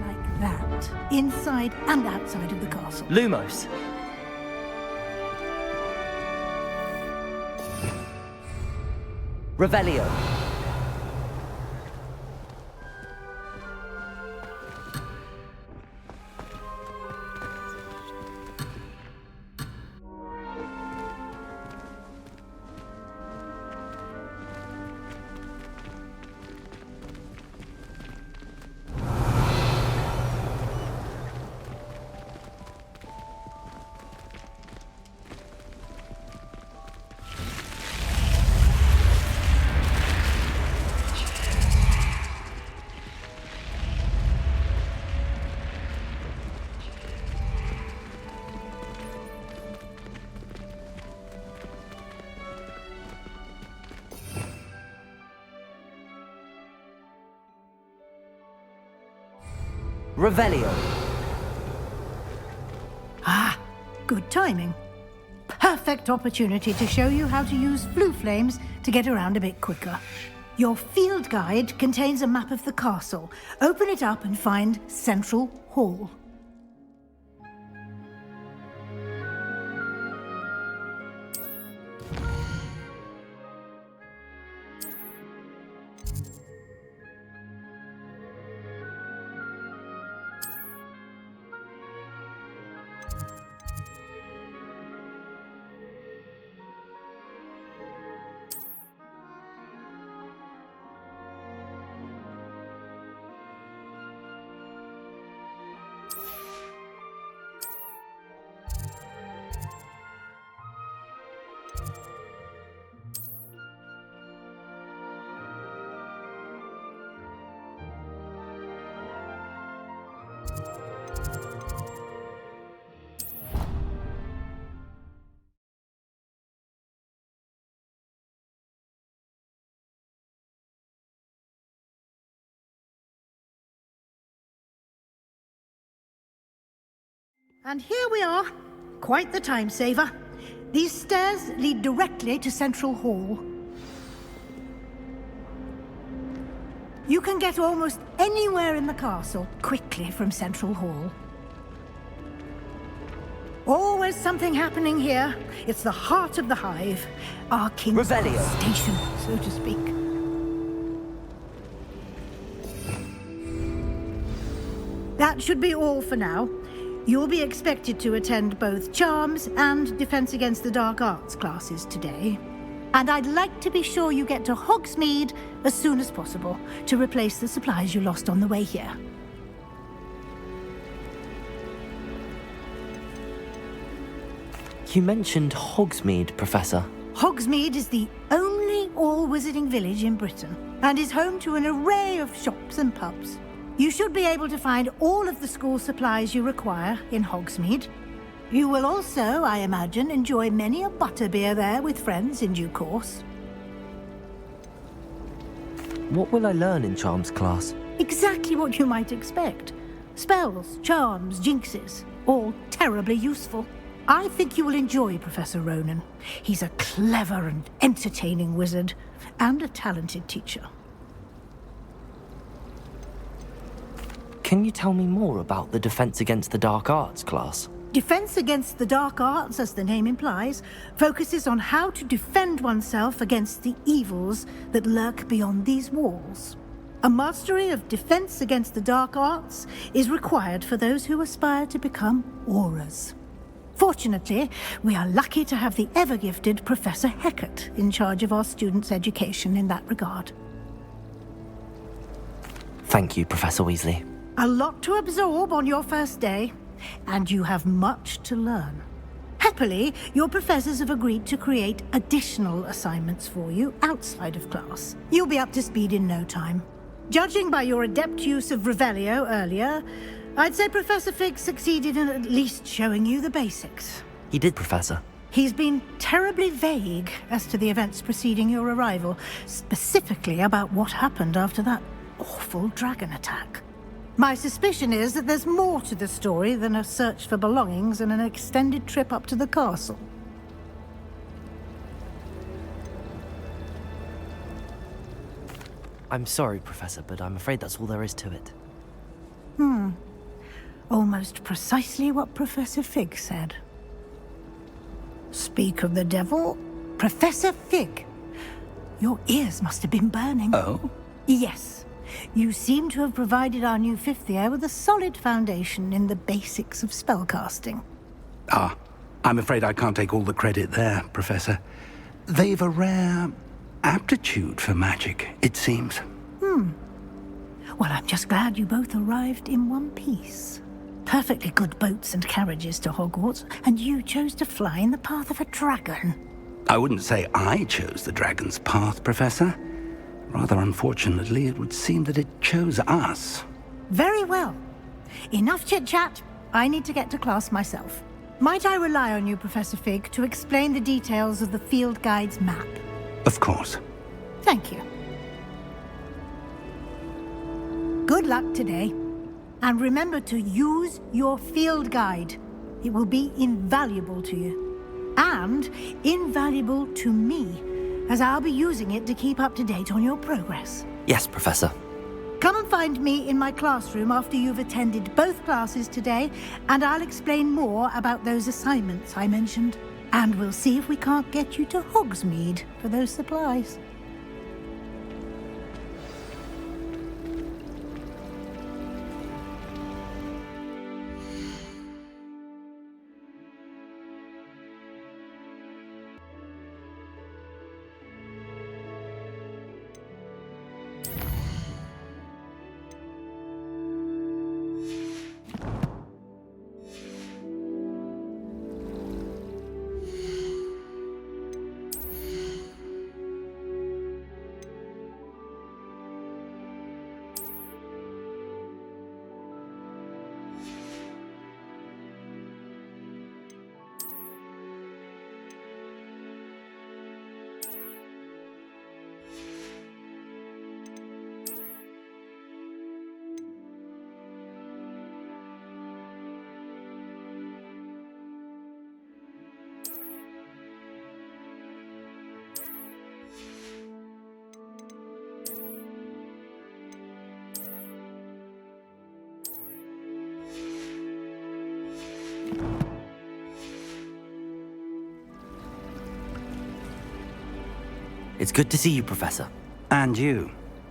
Like that, inside and outside of the castle. Lumos. Revelio. Revelio. Ah, good timing. Perfect opportunity to show you how to use blue flames to get around a bit quicker. Your field guide contains a map of the castle. Open it up and find Central Hall. And here we are. Quite the time saver. These stairs lead directly to Central Hall. You can get almost anywhere in the castle quickly from Central Hall. Always something happening here. It's the heart of the hive. Our King's Cross station, so to speak. That should be all for now. You'll be expected to attend both Charms and Defense Against the Dark Arts classes today. And I'd like to be sure you get to Hogsmeade as soon as possible to replace the supplies you lost on the way here. You mentioned Hogsmeade, Professor. Hogsmeade is the only all-wizarding village in Britain and is home to an array of shops and pubs. You should be able to find all of the school supplies you require in Hogsmeade. You will also, I imagine, enjoy many a butterbeer there with friends in due course. What will I learn in Charms class? Exactly what you might expect. Spells, charms, jinxes, all terribly useful. I think you will enjoy Professor Ronan. He's a clever and entertaining wizard, and a talented teacher. Can you tell me more about the Defense Against the Dark Arts class? Defense Against the Dark Arts, as the name implies, focuses on how to defend oneself against the evils that lurk beyond these walls. A mastery of Defense Against the Dark Arts is required for those who aspire to become Auras. Fortunately, we are lucky to have the ever-gifted Professor Hecat in charge of our students' education in that regard. Thank you, Professor Weasley. A lot to absorb on your first day, and you have much to learn. Happily, your professors have agreed to create additional assignments for you outside of class. You'll be up to speed in no time. Judging by your adept use of Revelio earlier, I'd say Professor Fig succeeded in at least showing you the basics. He did, Professor. He's been terribly vague as to the events preceding your arrival, specifically about what happened after that awful dragon attack. My suspicion is that there's more to the story than a search for belongings and an extended trip up to the castle. I'm sorry, Professor, but I'm afraid that's all there is to it. Almost precisely what Professor Fig said. Speak of the devil, Professor Fig. Your ears must have been burning. Oh? Yes. You seem to have provided our new fifth year with a solid foundation in the basics of spellcasting. Ah, I'm afraid I can't take all the credit there, Professor. They've a rare aptitude for magic, it seems. Well, I'm just glad you both arrived in one piece. Perfectly good boats and carriages to Hogwarts, and you chose to fly in the path of a dragon. I wouldn't say I chose the dragon's path, Professor. Rather unfortunately, it would seem that it chose us. Very well. Enough chit-chat. I need to get to class myself. Might I rely on you, Professor Fig, to explain the details of the field guide's map? Of course. Thank you. Good luck today. And remember to use your field guide. It will be invaluable to you. And invaluable to me, as I'll be using it to keep up to date on your progress. Yes, Professor. Come and find me in my classroom after you've attended both classes today, and I'll explain more about those assignments I mentioned. And we'll see if we can't get you to Hogsmeade for those supplies. It's good to see you, Professor. And you.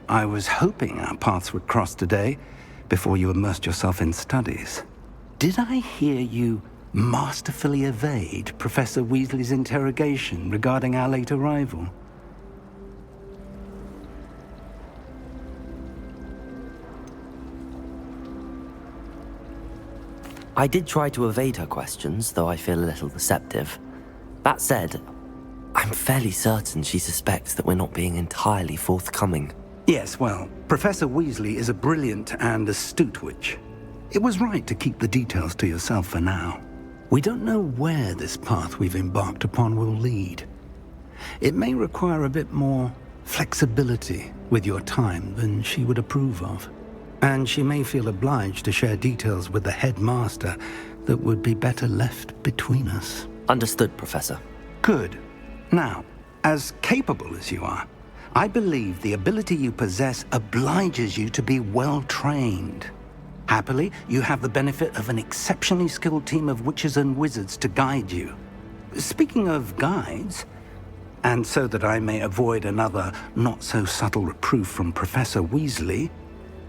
I was hoping our paths would cross today, before you immersed yourself in studies. Did I hear you masterfully evade Professor Weasley's interrogation regarding our late arrival? I did try to evade her questions, though I feel a little deceptive. That said, I'm fairly certain she suspects that we're not being entirely forthcoming. Yes, well, Professor Weasley is a brilliant and astute witch. It was right to keep the details to yourself for now. We don't know where this path we've embarked upon will lead. It may require a bit more flexibility with your time than she would approve of. And she may feel obliged to share details with the headmaster that would be better left between us. Understood, Professor. Good. Now, as capable as you are, I believe the ability you possess obliges you to be well trained. Happily, you have the benefit of an exceptionally skilled team of witches and wizards to guide you. Speaking of guides, and so that I may avoid another not-so-subtle reproof from Professor Weasley,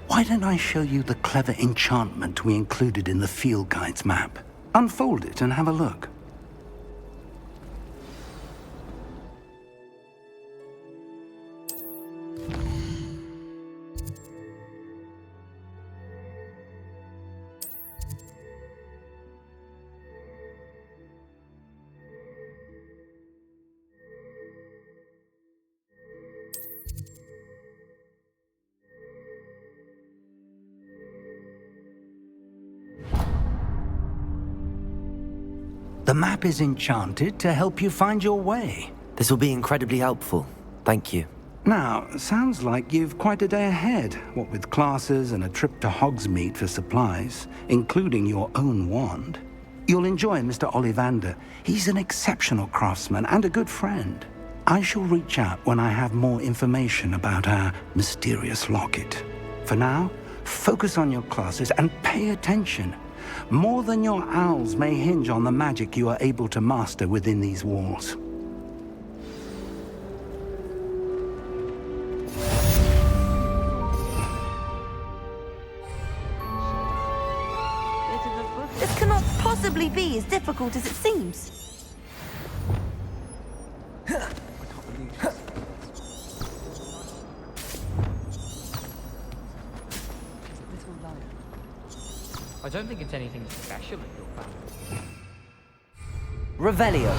why don't I show you the clever enchantment we included in the field guide's map? Unfold it and have a look. The map is enchanted to help you find your way. This will be incredibly helpful. Thank you. Now, sounds like you've quite a day ahead, what with classes and a trip to Hogsmeade for supplies, including your own wand. You'll enjoy Mr. Ollivander. He's an exceptional craftsman and a good friend. I shall reach out when I have more information about our mysterious locket. For now, focus on your classes and pay attention. More than your owls may hinge on the magic you are able to master within these walls. This cannot possibly be as difficult as it seems. I don't think it's anything special at your family. Revelio.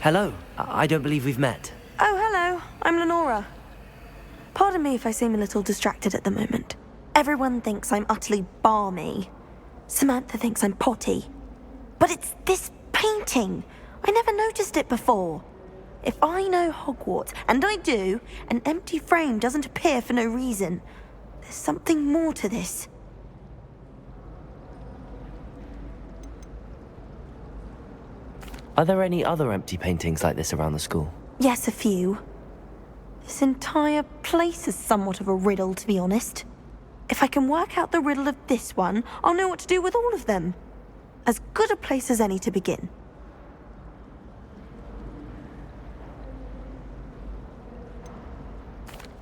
Hello. I don't believe we've met. Oh, hello. I'm Lenora. Pardon me if I seem a little distracted at the moment. Everyone thinks I'm utterly balmy. Samantha thinks I'm potty. But it's this painting. I never noticed it before. If I know Hogwarts, and I do, an empty frame doesn't appear for no reason. There's something more to this. Are there any other empty paintings like this around the school? Yes, a few. This entire place is somewhat of a riddle, to be honest. If I can work out the riddle of this one, I'll know what to do with all of them. As good a place as any to begin.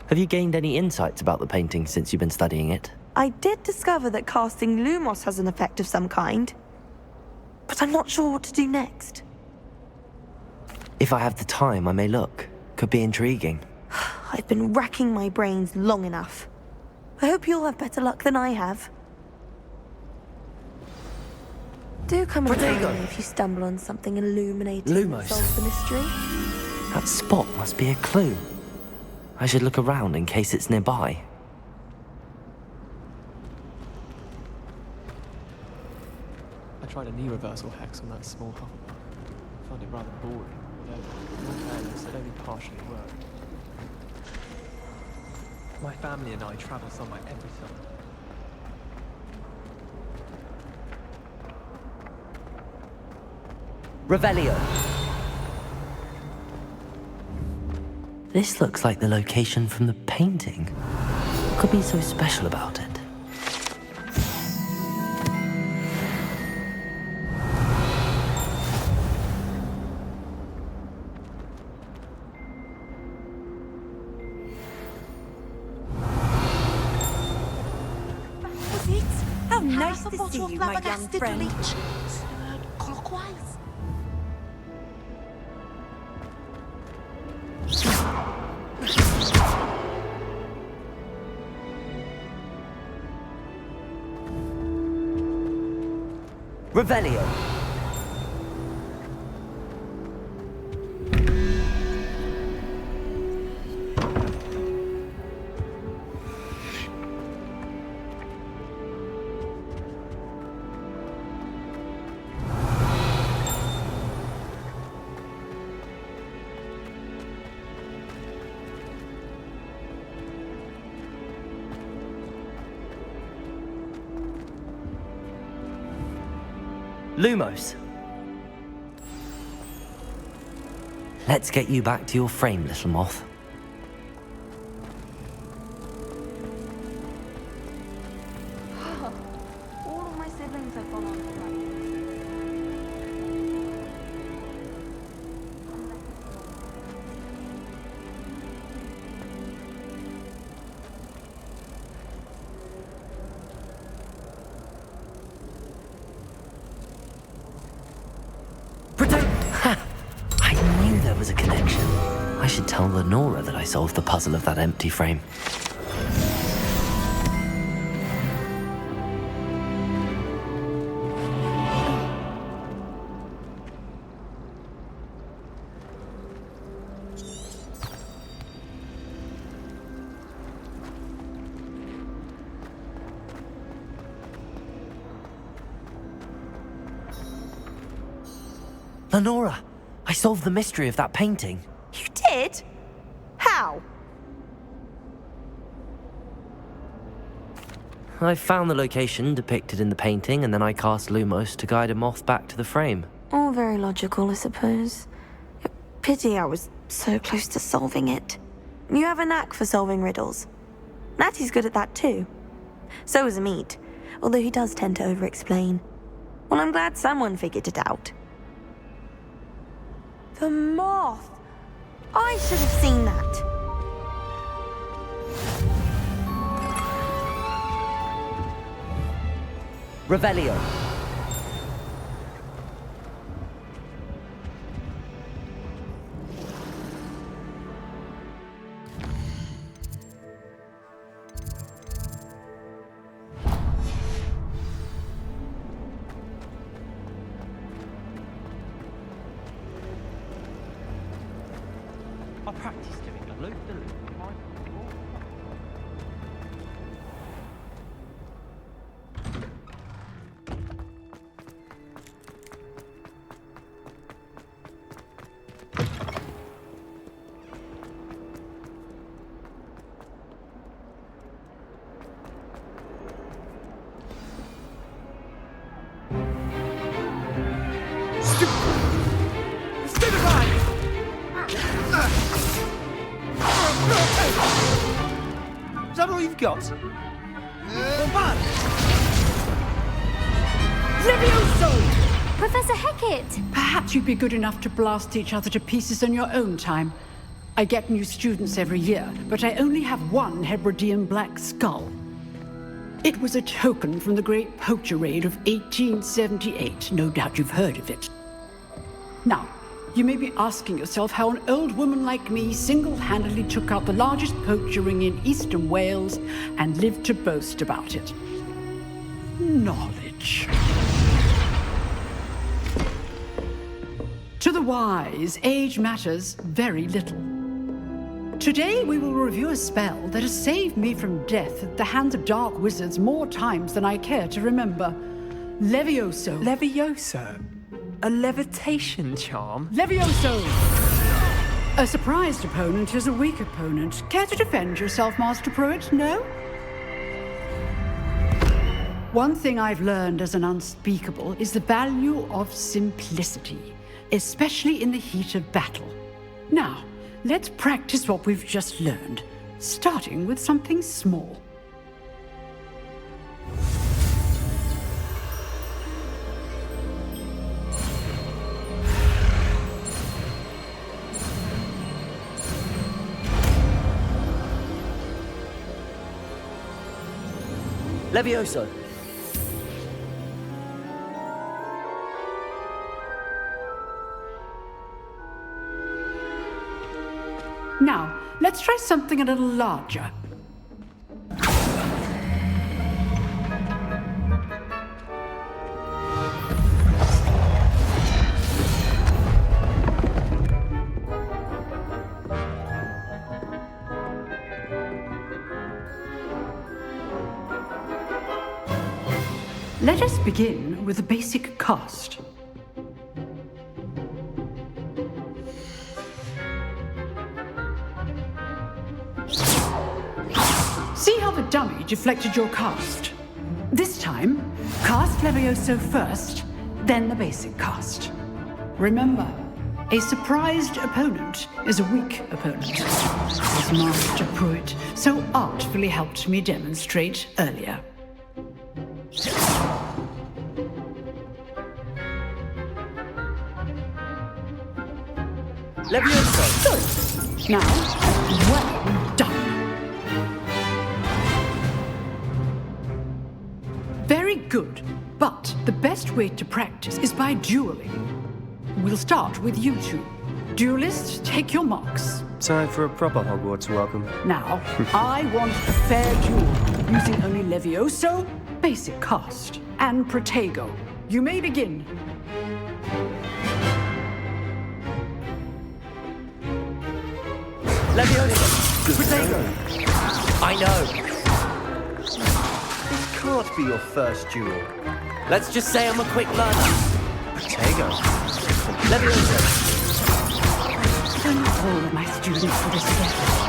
Have you gained any insights about the painting since you've been studying it? I did discover that casting Lumos has an effect of some kind. But I'm not sure what to do next. If I have the time, I may look. Could be intriguing. I've been racking my brains long enough. I hope you'll have better luck than I have. Do come and tell me if you stumble on something illuminating that solves the mystery. That spot must be a clue. I should look around in case it's nearby. I tried a knee reversal hex on that small Hufflepuff. I found it rather boring, although, in all fairness, it only partially worked. My family and I travel somewhere every summer. Revelio. This looks like the location from the painting. What could be so special about it? Was it? How nice to see you, my young friend. Clockwise. Revelio. Lumos. Let's get you back to your frame, little moth. Lenora that I solved the puzzle of that empty frame. Lenora, I solved the mystery of that painting. You did? How? I found the location depicted in the painting, and then I cast Lumos to guide a moth back to the frame. All very logical, I suppose. Pity I was so close to solving it. You have a knack for solving riddles. Natty's good at that too. So is Amit, although he does tend to over-explain. Well, I'm glad someone figured it out. The moth! I should have seen that. Revelio. I practice doing a loop-the-loop. Is that all you've got? Bombard! Levioso! Professor Hecat! Perhaps you'd be good enough to blast each other to pieces in your own time. I get new students every year, but I only have one Hebridean black skull. It was a token from the Great Poacher Raid of 1878. No doubt you've heard of it. Now, you may be asking yourself how an old woman like me single-handedly took out the largest poacher ring in eastern Wales and lived to boast about it. Knowledge. To the wise, age matters very little. Today we will review a spell that has saved me from death at the hands of dark wizards more times than I care to remember. Levioso. Levioso? A levitation charm? Levioso! A surprised opponent is a weak opponent. Care to defend yourself, Master Pruitt? No? One thing I've learned as an unspeakable is the value of simplicity, especially in the heat of battle. Now, let's practice what we've just learned, starting with something small. Levioso. Now, let's try something a little larger. Let us begin with a basic cast. See how the dummy deflected your cast? This time, cast Levioso first, then the basic cast. Remember, a surprised opponent is a weak opponent, as Master Pruitt so artfully helped me demonstrate earlier. Levioso! Good. Now, well done. Very good, but the best way to practice is by dueling. We'll start with you two. Duelists, take your marks. Time for a proper Hogwarts welcome. Now, I want a fair duel, using only Levioso, basic cast, and Protego. You may begin. Leviosa! Protego! I know! This can't be your first duel. Let's just say I'm a quick learner. Protego. Leviosa! Thank all of my students for this effort.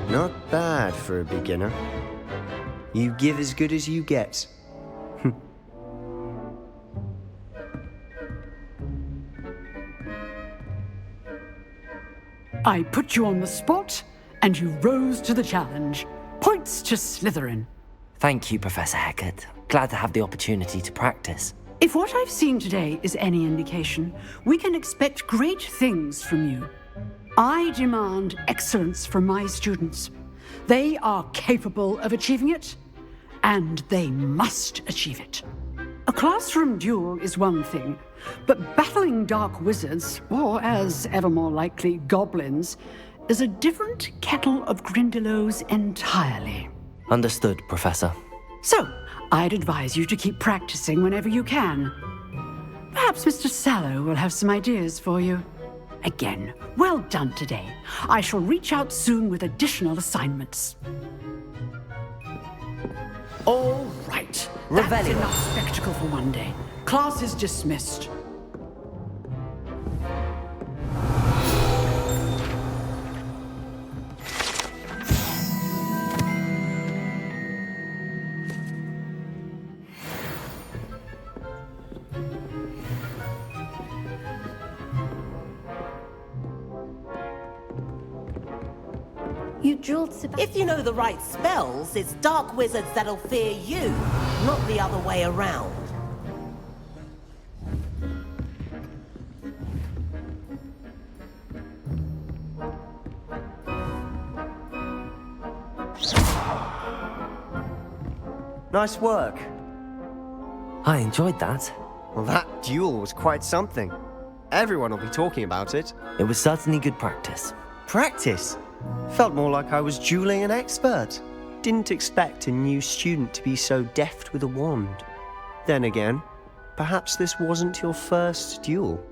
Not bad for a beginner. You give as good as you get. I put you on the spot, and you rose to the challenge. Points to Slytherin. Thank you, Professor Hecat. Glad to have the opportunity to practice. If what I've seen today is any indication, we can expect great things from you. I demand excellence from my students. They are capable of achieving it, and they must achieve it. A classroom duel is one thing, but battling dark wizards, or as ever more likely, goblins, is a different kettle of Grindylows entirely. Understood, Professor. So, I'd advise you to keep practicing whenever you can. Perhaps Mr. Sallow will have some ideas for you. Again, well done today. I shall reach out soon with additional assignments. All right. That's enough spectacle for one day. Class is dismissed. You jeweled If you know the right spells, it's dark wizards that'll fear you, not the other way around. Nice work. I enjoyed that. Well, that duel was quite something. Everyone will be talking about it. It was certainly good practice. Practice? Felt more like I was dueling an expert. Didn't expect a new student to be so deft with a wand. Then again, perhaps this wasn't your first duel.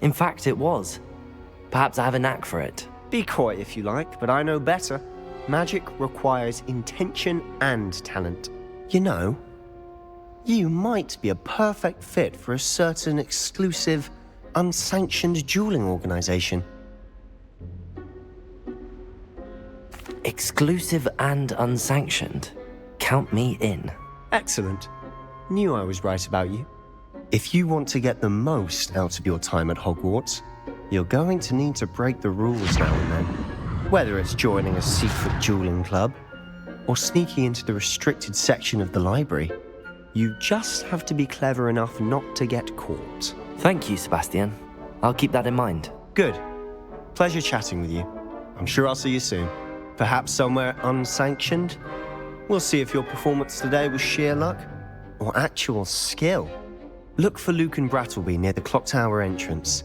In fact, it was. Perhaps I have a knack for it. Be coy if you like, but I know better. Magic requires intention and talent. You know, you might be a perfect fit for a certain exclusive, unsanctioned dueling organization. Exclusive and unsanctioned? Count me in. Excellent. Knew I was right about you. If you want to get the most out of your time at Hogwarts, you're going to need to break the rules now and then. Whether it's joining a secret dueling club, or sneaking into the restricted section of the library, you just have to be clever enough not to get caught. Thank you, Sebastian. I'll keep that in mind. Good. Pleasure chatting with you. I'm sure I'll see you soon. Perhaps somewhere unsanctioned? We'll see if your performance today was sheer luck or actual skill. Look for Luke and Brattleby near the clock tower entrance,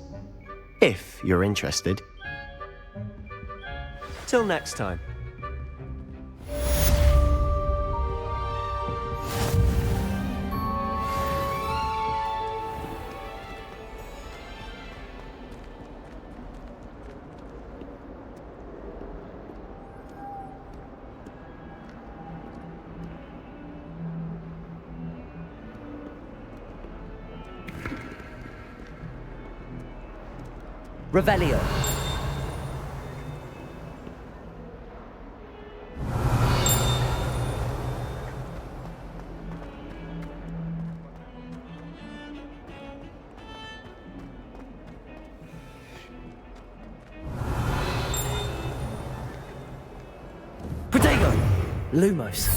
if you're interested. Till next time. Revelio. Protego. Lumos.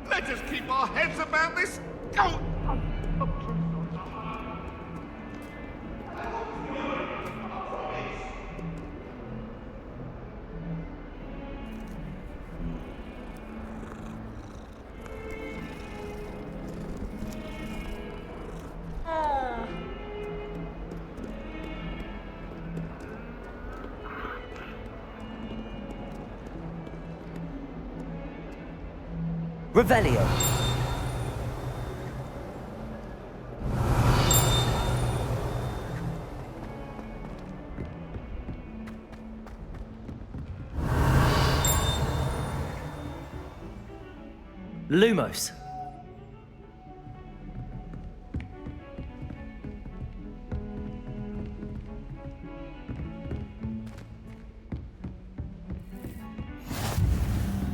Let us keep our heads about this. Go! Revelio. Lumos.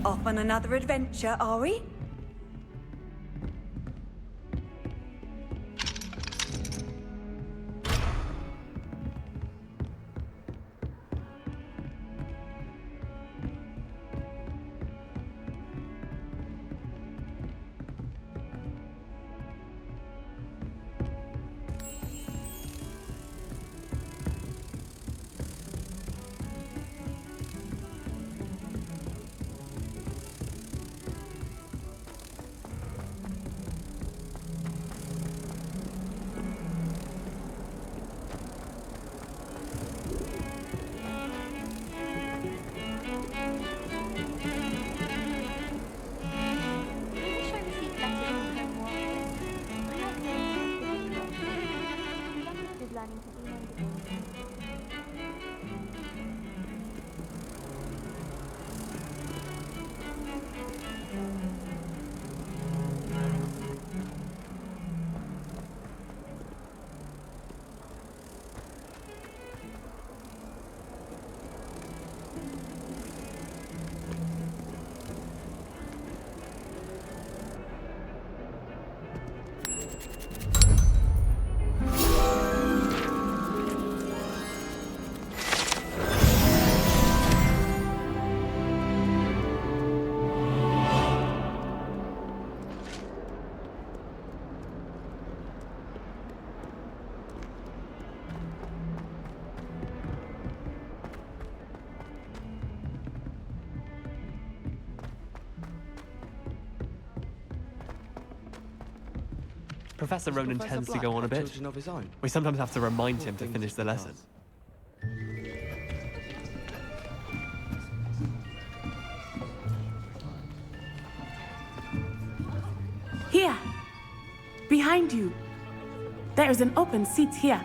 Off on another adventure, are we? Professor Ronan tends to go on a bit. Of his own? We sometimes have to remind him to finish the lesson. Here! Behind you! There is an open seat here.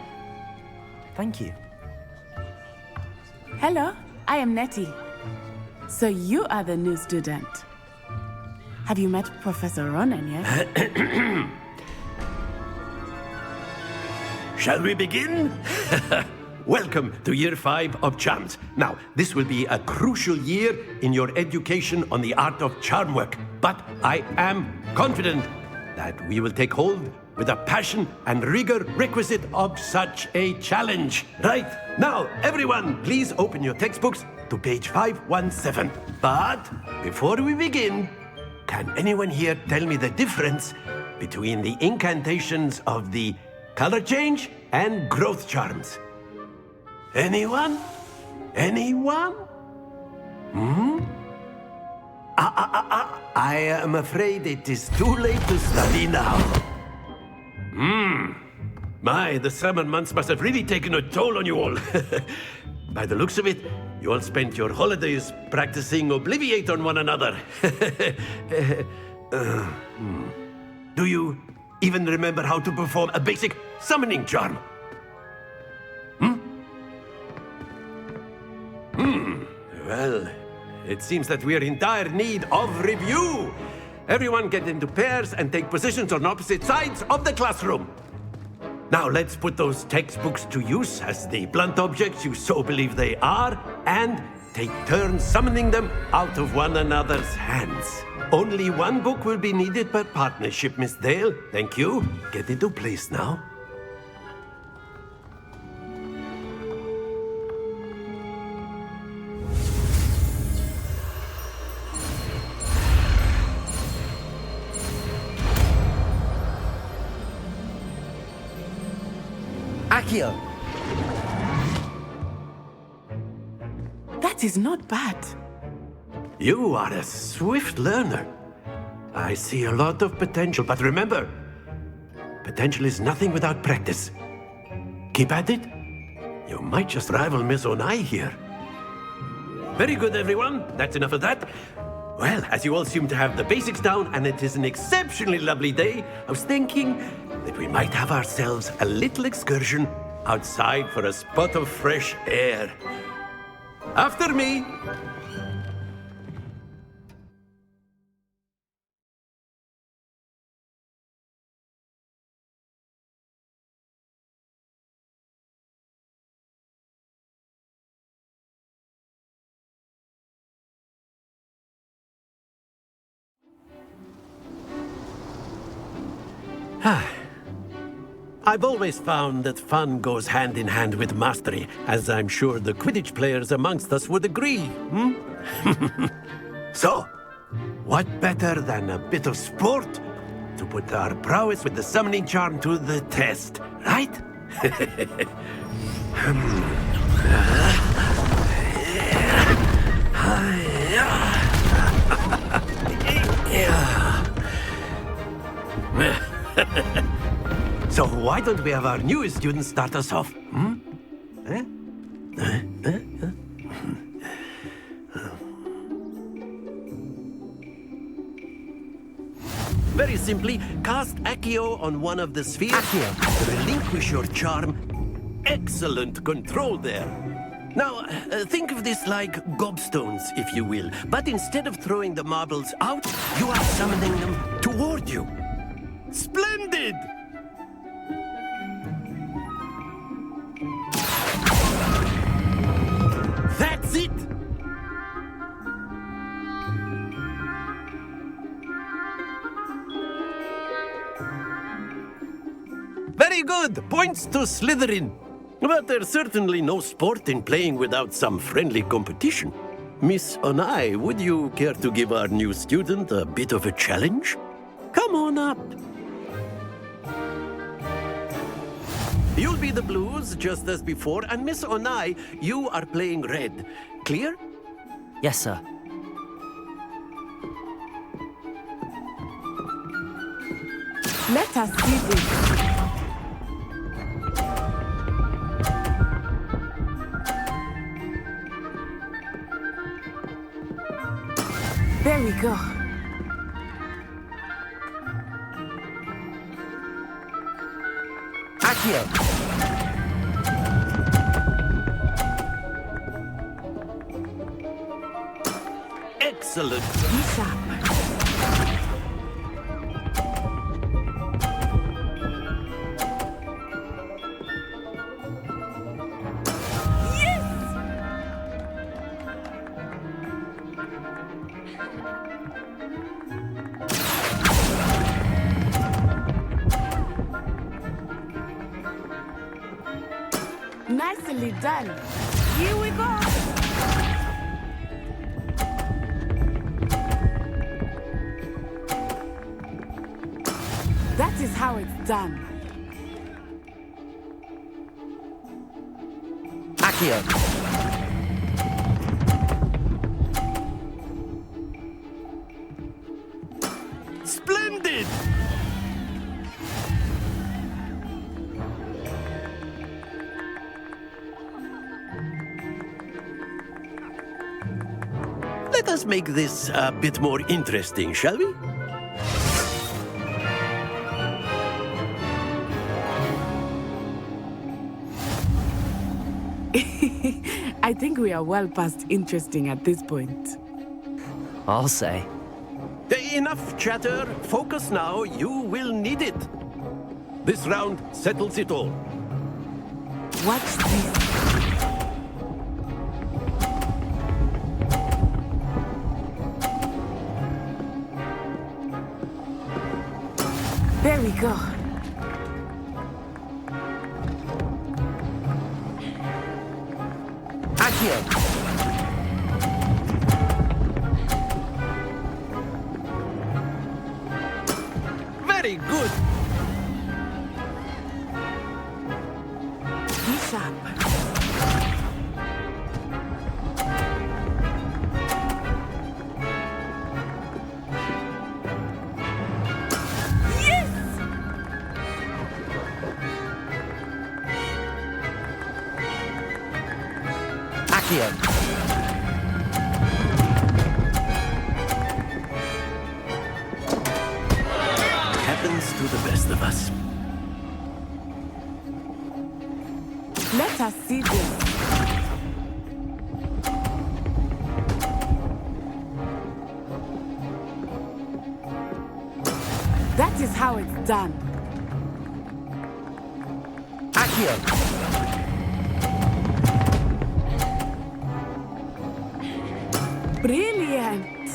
Thank you. Hello, I am Nettie. So you are the new student. Have you met Professor Ronan yet? Shall we begin? Welcome to Year 5 of Charms. Now, this will be a crucial year in your education on the art of charm work, but I am confident that we will take hold with the passion and rigor requisite of such a challenge. Right, now, everyone, please open your textbooks to page 517. But before we begin, can anyone here tell me the difference between the incantations of the color change and growth charms? Anyone? Anyone? I am afraid it is too late to study now. My, the summer months must have really taken a toll on you all. By the looks of it, you all spent your holidays practicing Obliviate on one another. Do you even remember how to perform a basic summoning charm? Well, it seems that we are in dire need of review. Everyone get into pairs and take positions on opposite sides of the classroom. Now let's put those textbooks to use as the blunt objects you so believe they are, and take turns summoning them out of one another's hands. Only one book will be needed per partnership, Miss Dale. Thank you. Get into place now. Accio! That is not bad. You are a swift learner. I see a lot of potential, but remember, potential is nothing without practice. Keep at it. You might just rival Miss Onai here. Very good, everyone. That's enough of that. Well, as you all seem to have the basics down, and it is an exceptionally lovely day, I was thinking that we might have ourselves a little excursion outside for a spot of fresh air. After me! I've always found that fun goes hand in hand with mastery, as I'm sure the Quidditch players amongst us would agree, So, what better than a bit of sport to put our prowess with the summoning charm to the test, right? So why don't we have our newest student start us off? Very simply, cast Accio on one of the spheres. Accio. Relinquish your charm. Excellent control there. Now, think of this like gobstones, if you will. But instead of throwing the marbles out, you are summoning them toward you. Splendid! That's it! Very good! Points to Slytherin. But there's certainly no sport in playing without some friendly competition. Miss Onai, would you care to give our new student a bit of a challenge? Come on up. You'll be the blues, just as before, and Miss Onai, you are playing red. Clear? Yes, sir. Let us see this. There we go. Accio! Excellent! Nicely done. Here we go. That is how it's done. Accio! Splendid! Let us make this a bit more interesting, shall we? I think we are well past interesting at this point. I'll say. Enough chatter. Focus now. You will need it. This round settles it all. Watch this. There we go. Accio! Very good. Be sharp. Accio! to the best of us. Let us see this. That is how it's done. Accio! Brilliant!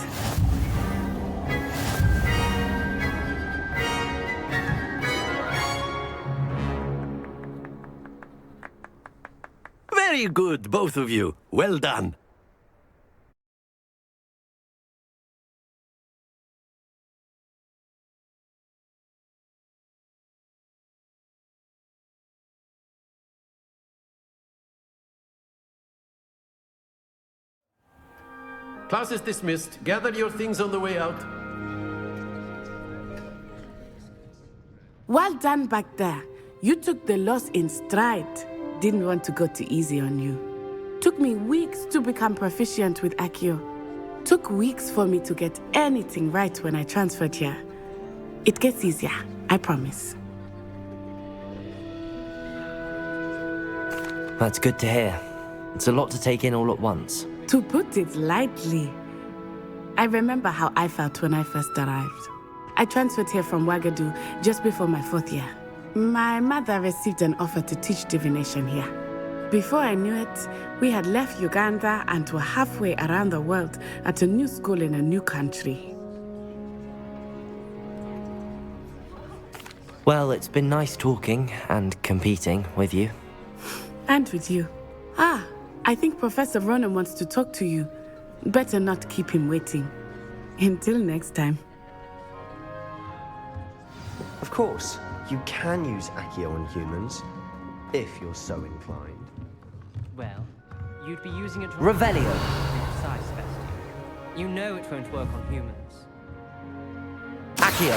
Very good, both of you. Well done. Class is dismissed. Gather your things on the way out. Well done back there. You took the loss in stride. Didn't want to go too easy on you. Took me weeks to become proficient with Accio. Took weeks for me to get anything right when I transferred here. It gets easier, I promise. That's good to hear. It's a lot to take in all at once. To put it lightly, I remember how I felt when I first arrived. I transferred here from Wagadu just before my 4th year. My mother received an offer to teach divination here. Before I knew it, we had left Uganda and were halfway around the world at a new school in a new country. Well, it's been nice talking and competing with you. And with you. I think Professor Ronan wants to talk to you. Better not keep him waiting. Until next time. Of course, you can use Accio on humans, if you're so inclined. Well, you'd be using it... Revelio! Precise, Bestie. You know it won't work on humans. Accio!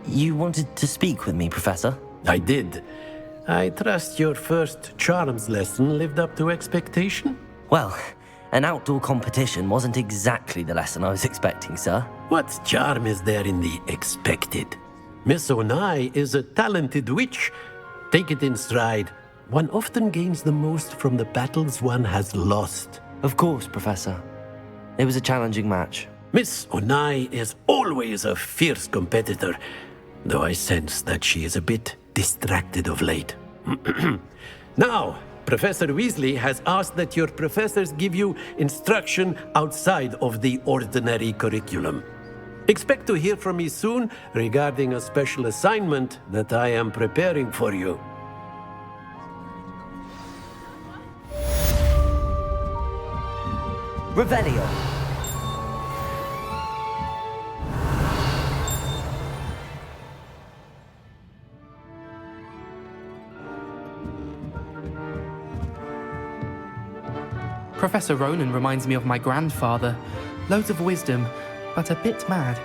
You wanted to speak with me, Professor? I did. I trust your first charms lesson lived up to expectation? Well, an outdoor competition wasn't exactly the lesson I was expecting, sir. What charm is there in the expected? Miss Onai is a talented witch. Take it in stride. One often gains the most from the battles one has lost. Of course, Professor. It was a challenging match. Miss Onai is always a fierce competitor, though I sense that she is a bit distracted of late. Now, Professor Weasley has asked that your professors give you instruction outside of the ordinary curriculum. Expect to hear from me soon regarding a special assignment that I am preparing for you. Revelio! Professor Ronan reminds me of my grandfather. Loads of wisdom, but a bit mad.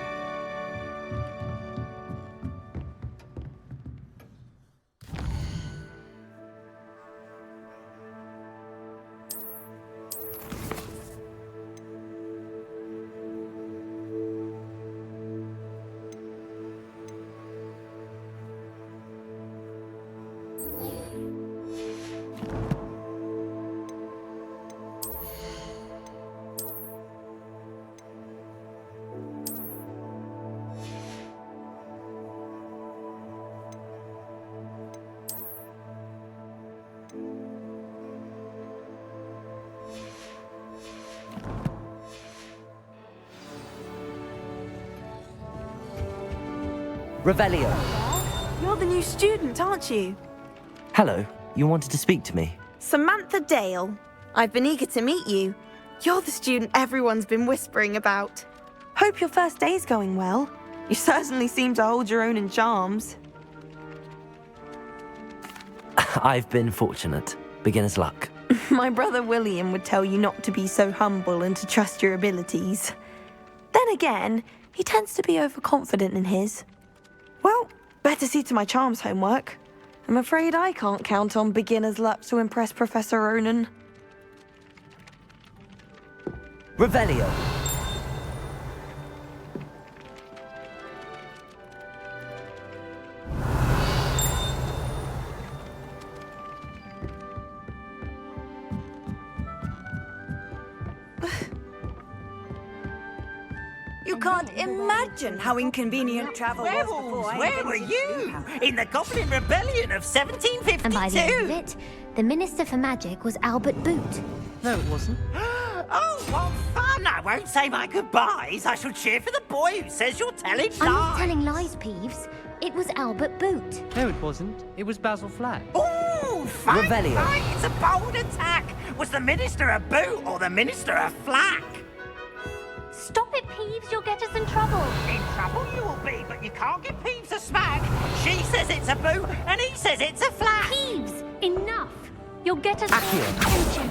Revelio. You're the new student, aren't you? Hello, you wanted to speak to me? Samantha Dale. I've been eager to meet you. You're the student everyone's been whispering about. Hope your first day's going well. You certainly seem to hold your own in charms. I've been fortunate. Beginner's luck. My brother William would tell you not to be so humble and to trust your abilities. Then again, he tends to be overconfident in his. Well, better see to my charms homework. I'm afraid I can't count on beginner's luck to impress Professor Ronan. Revelio. You can't imagine how inconvenient travel was before I Where were you? In the Goblin Rebellion of 1752? And by the end of it, the Minister for Magic was Albert Boot. No, it wasn't. Oh, what fun! I won't say my goodbyes. I shall cheer for the boy who says you're telling lies. I'm not telling lies, Peeves. It was Albert Boot. No, it wasn't. It was Basil Flack. Ooh, fight, Revelio. fight! It's a bold attack. Was the Minister a boot or the Minister a flack? Stop it, Peeves. You'll get us in trouble. In trouble you will be, but you can't give Peeves a smack. She says it's a boot, and he says it's a flack. Peeves, enough. You'll get us Accio. attention.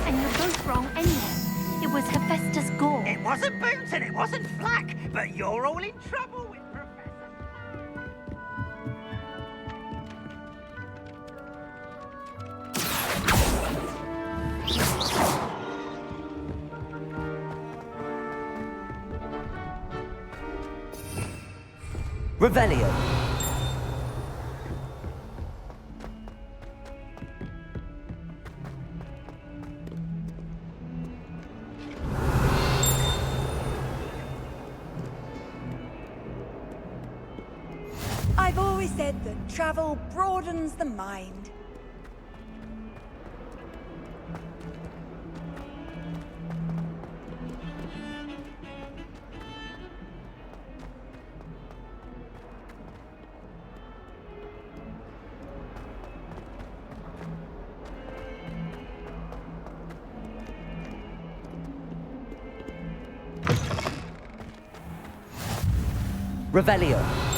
And you're both wrong anyway. It was Hephaestus Gore. It wasn't boot and it wasn't flack, but you're all in trouble with Professor... Revelio. I've always said that travel broadens the mind. Revelio.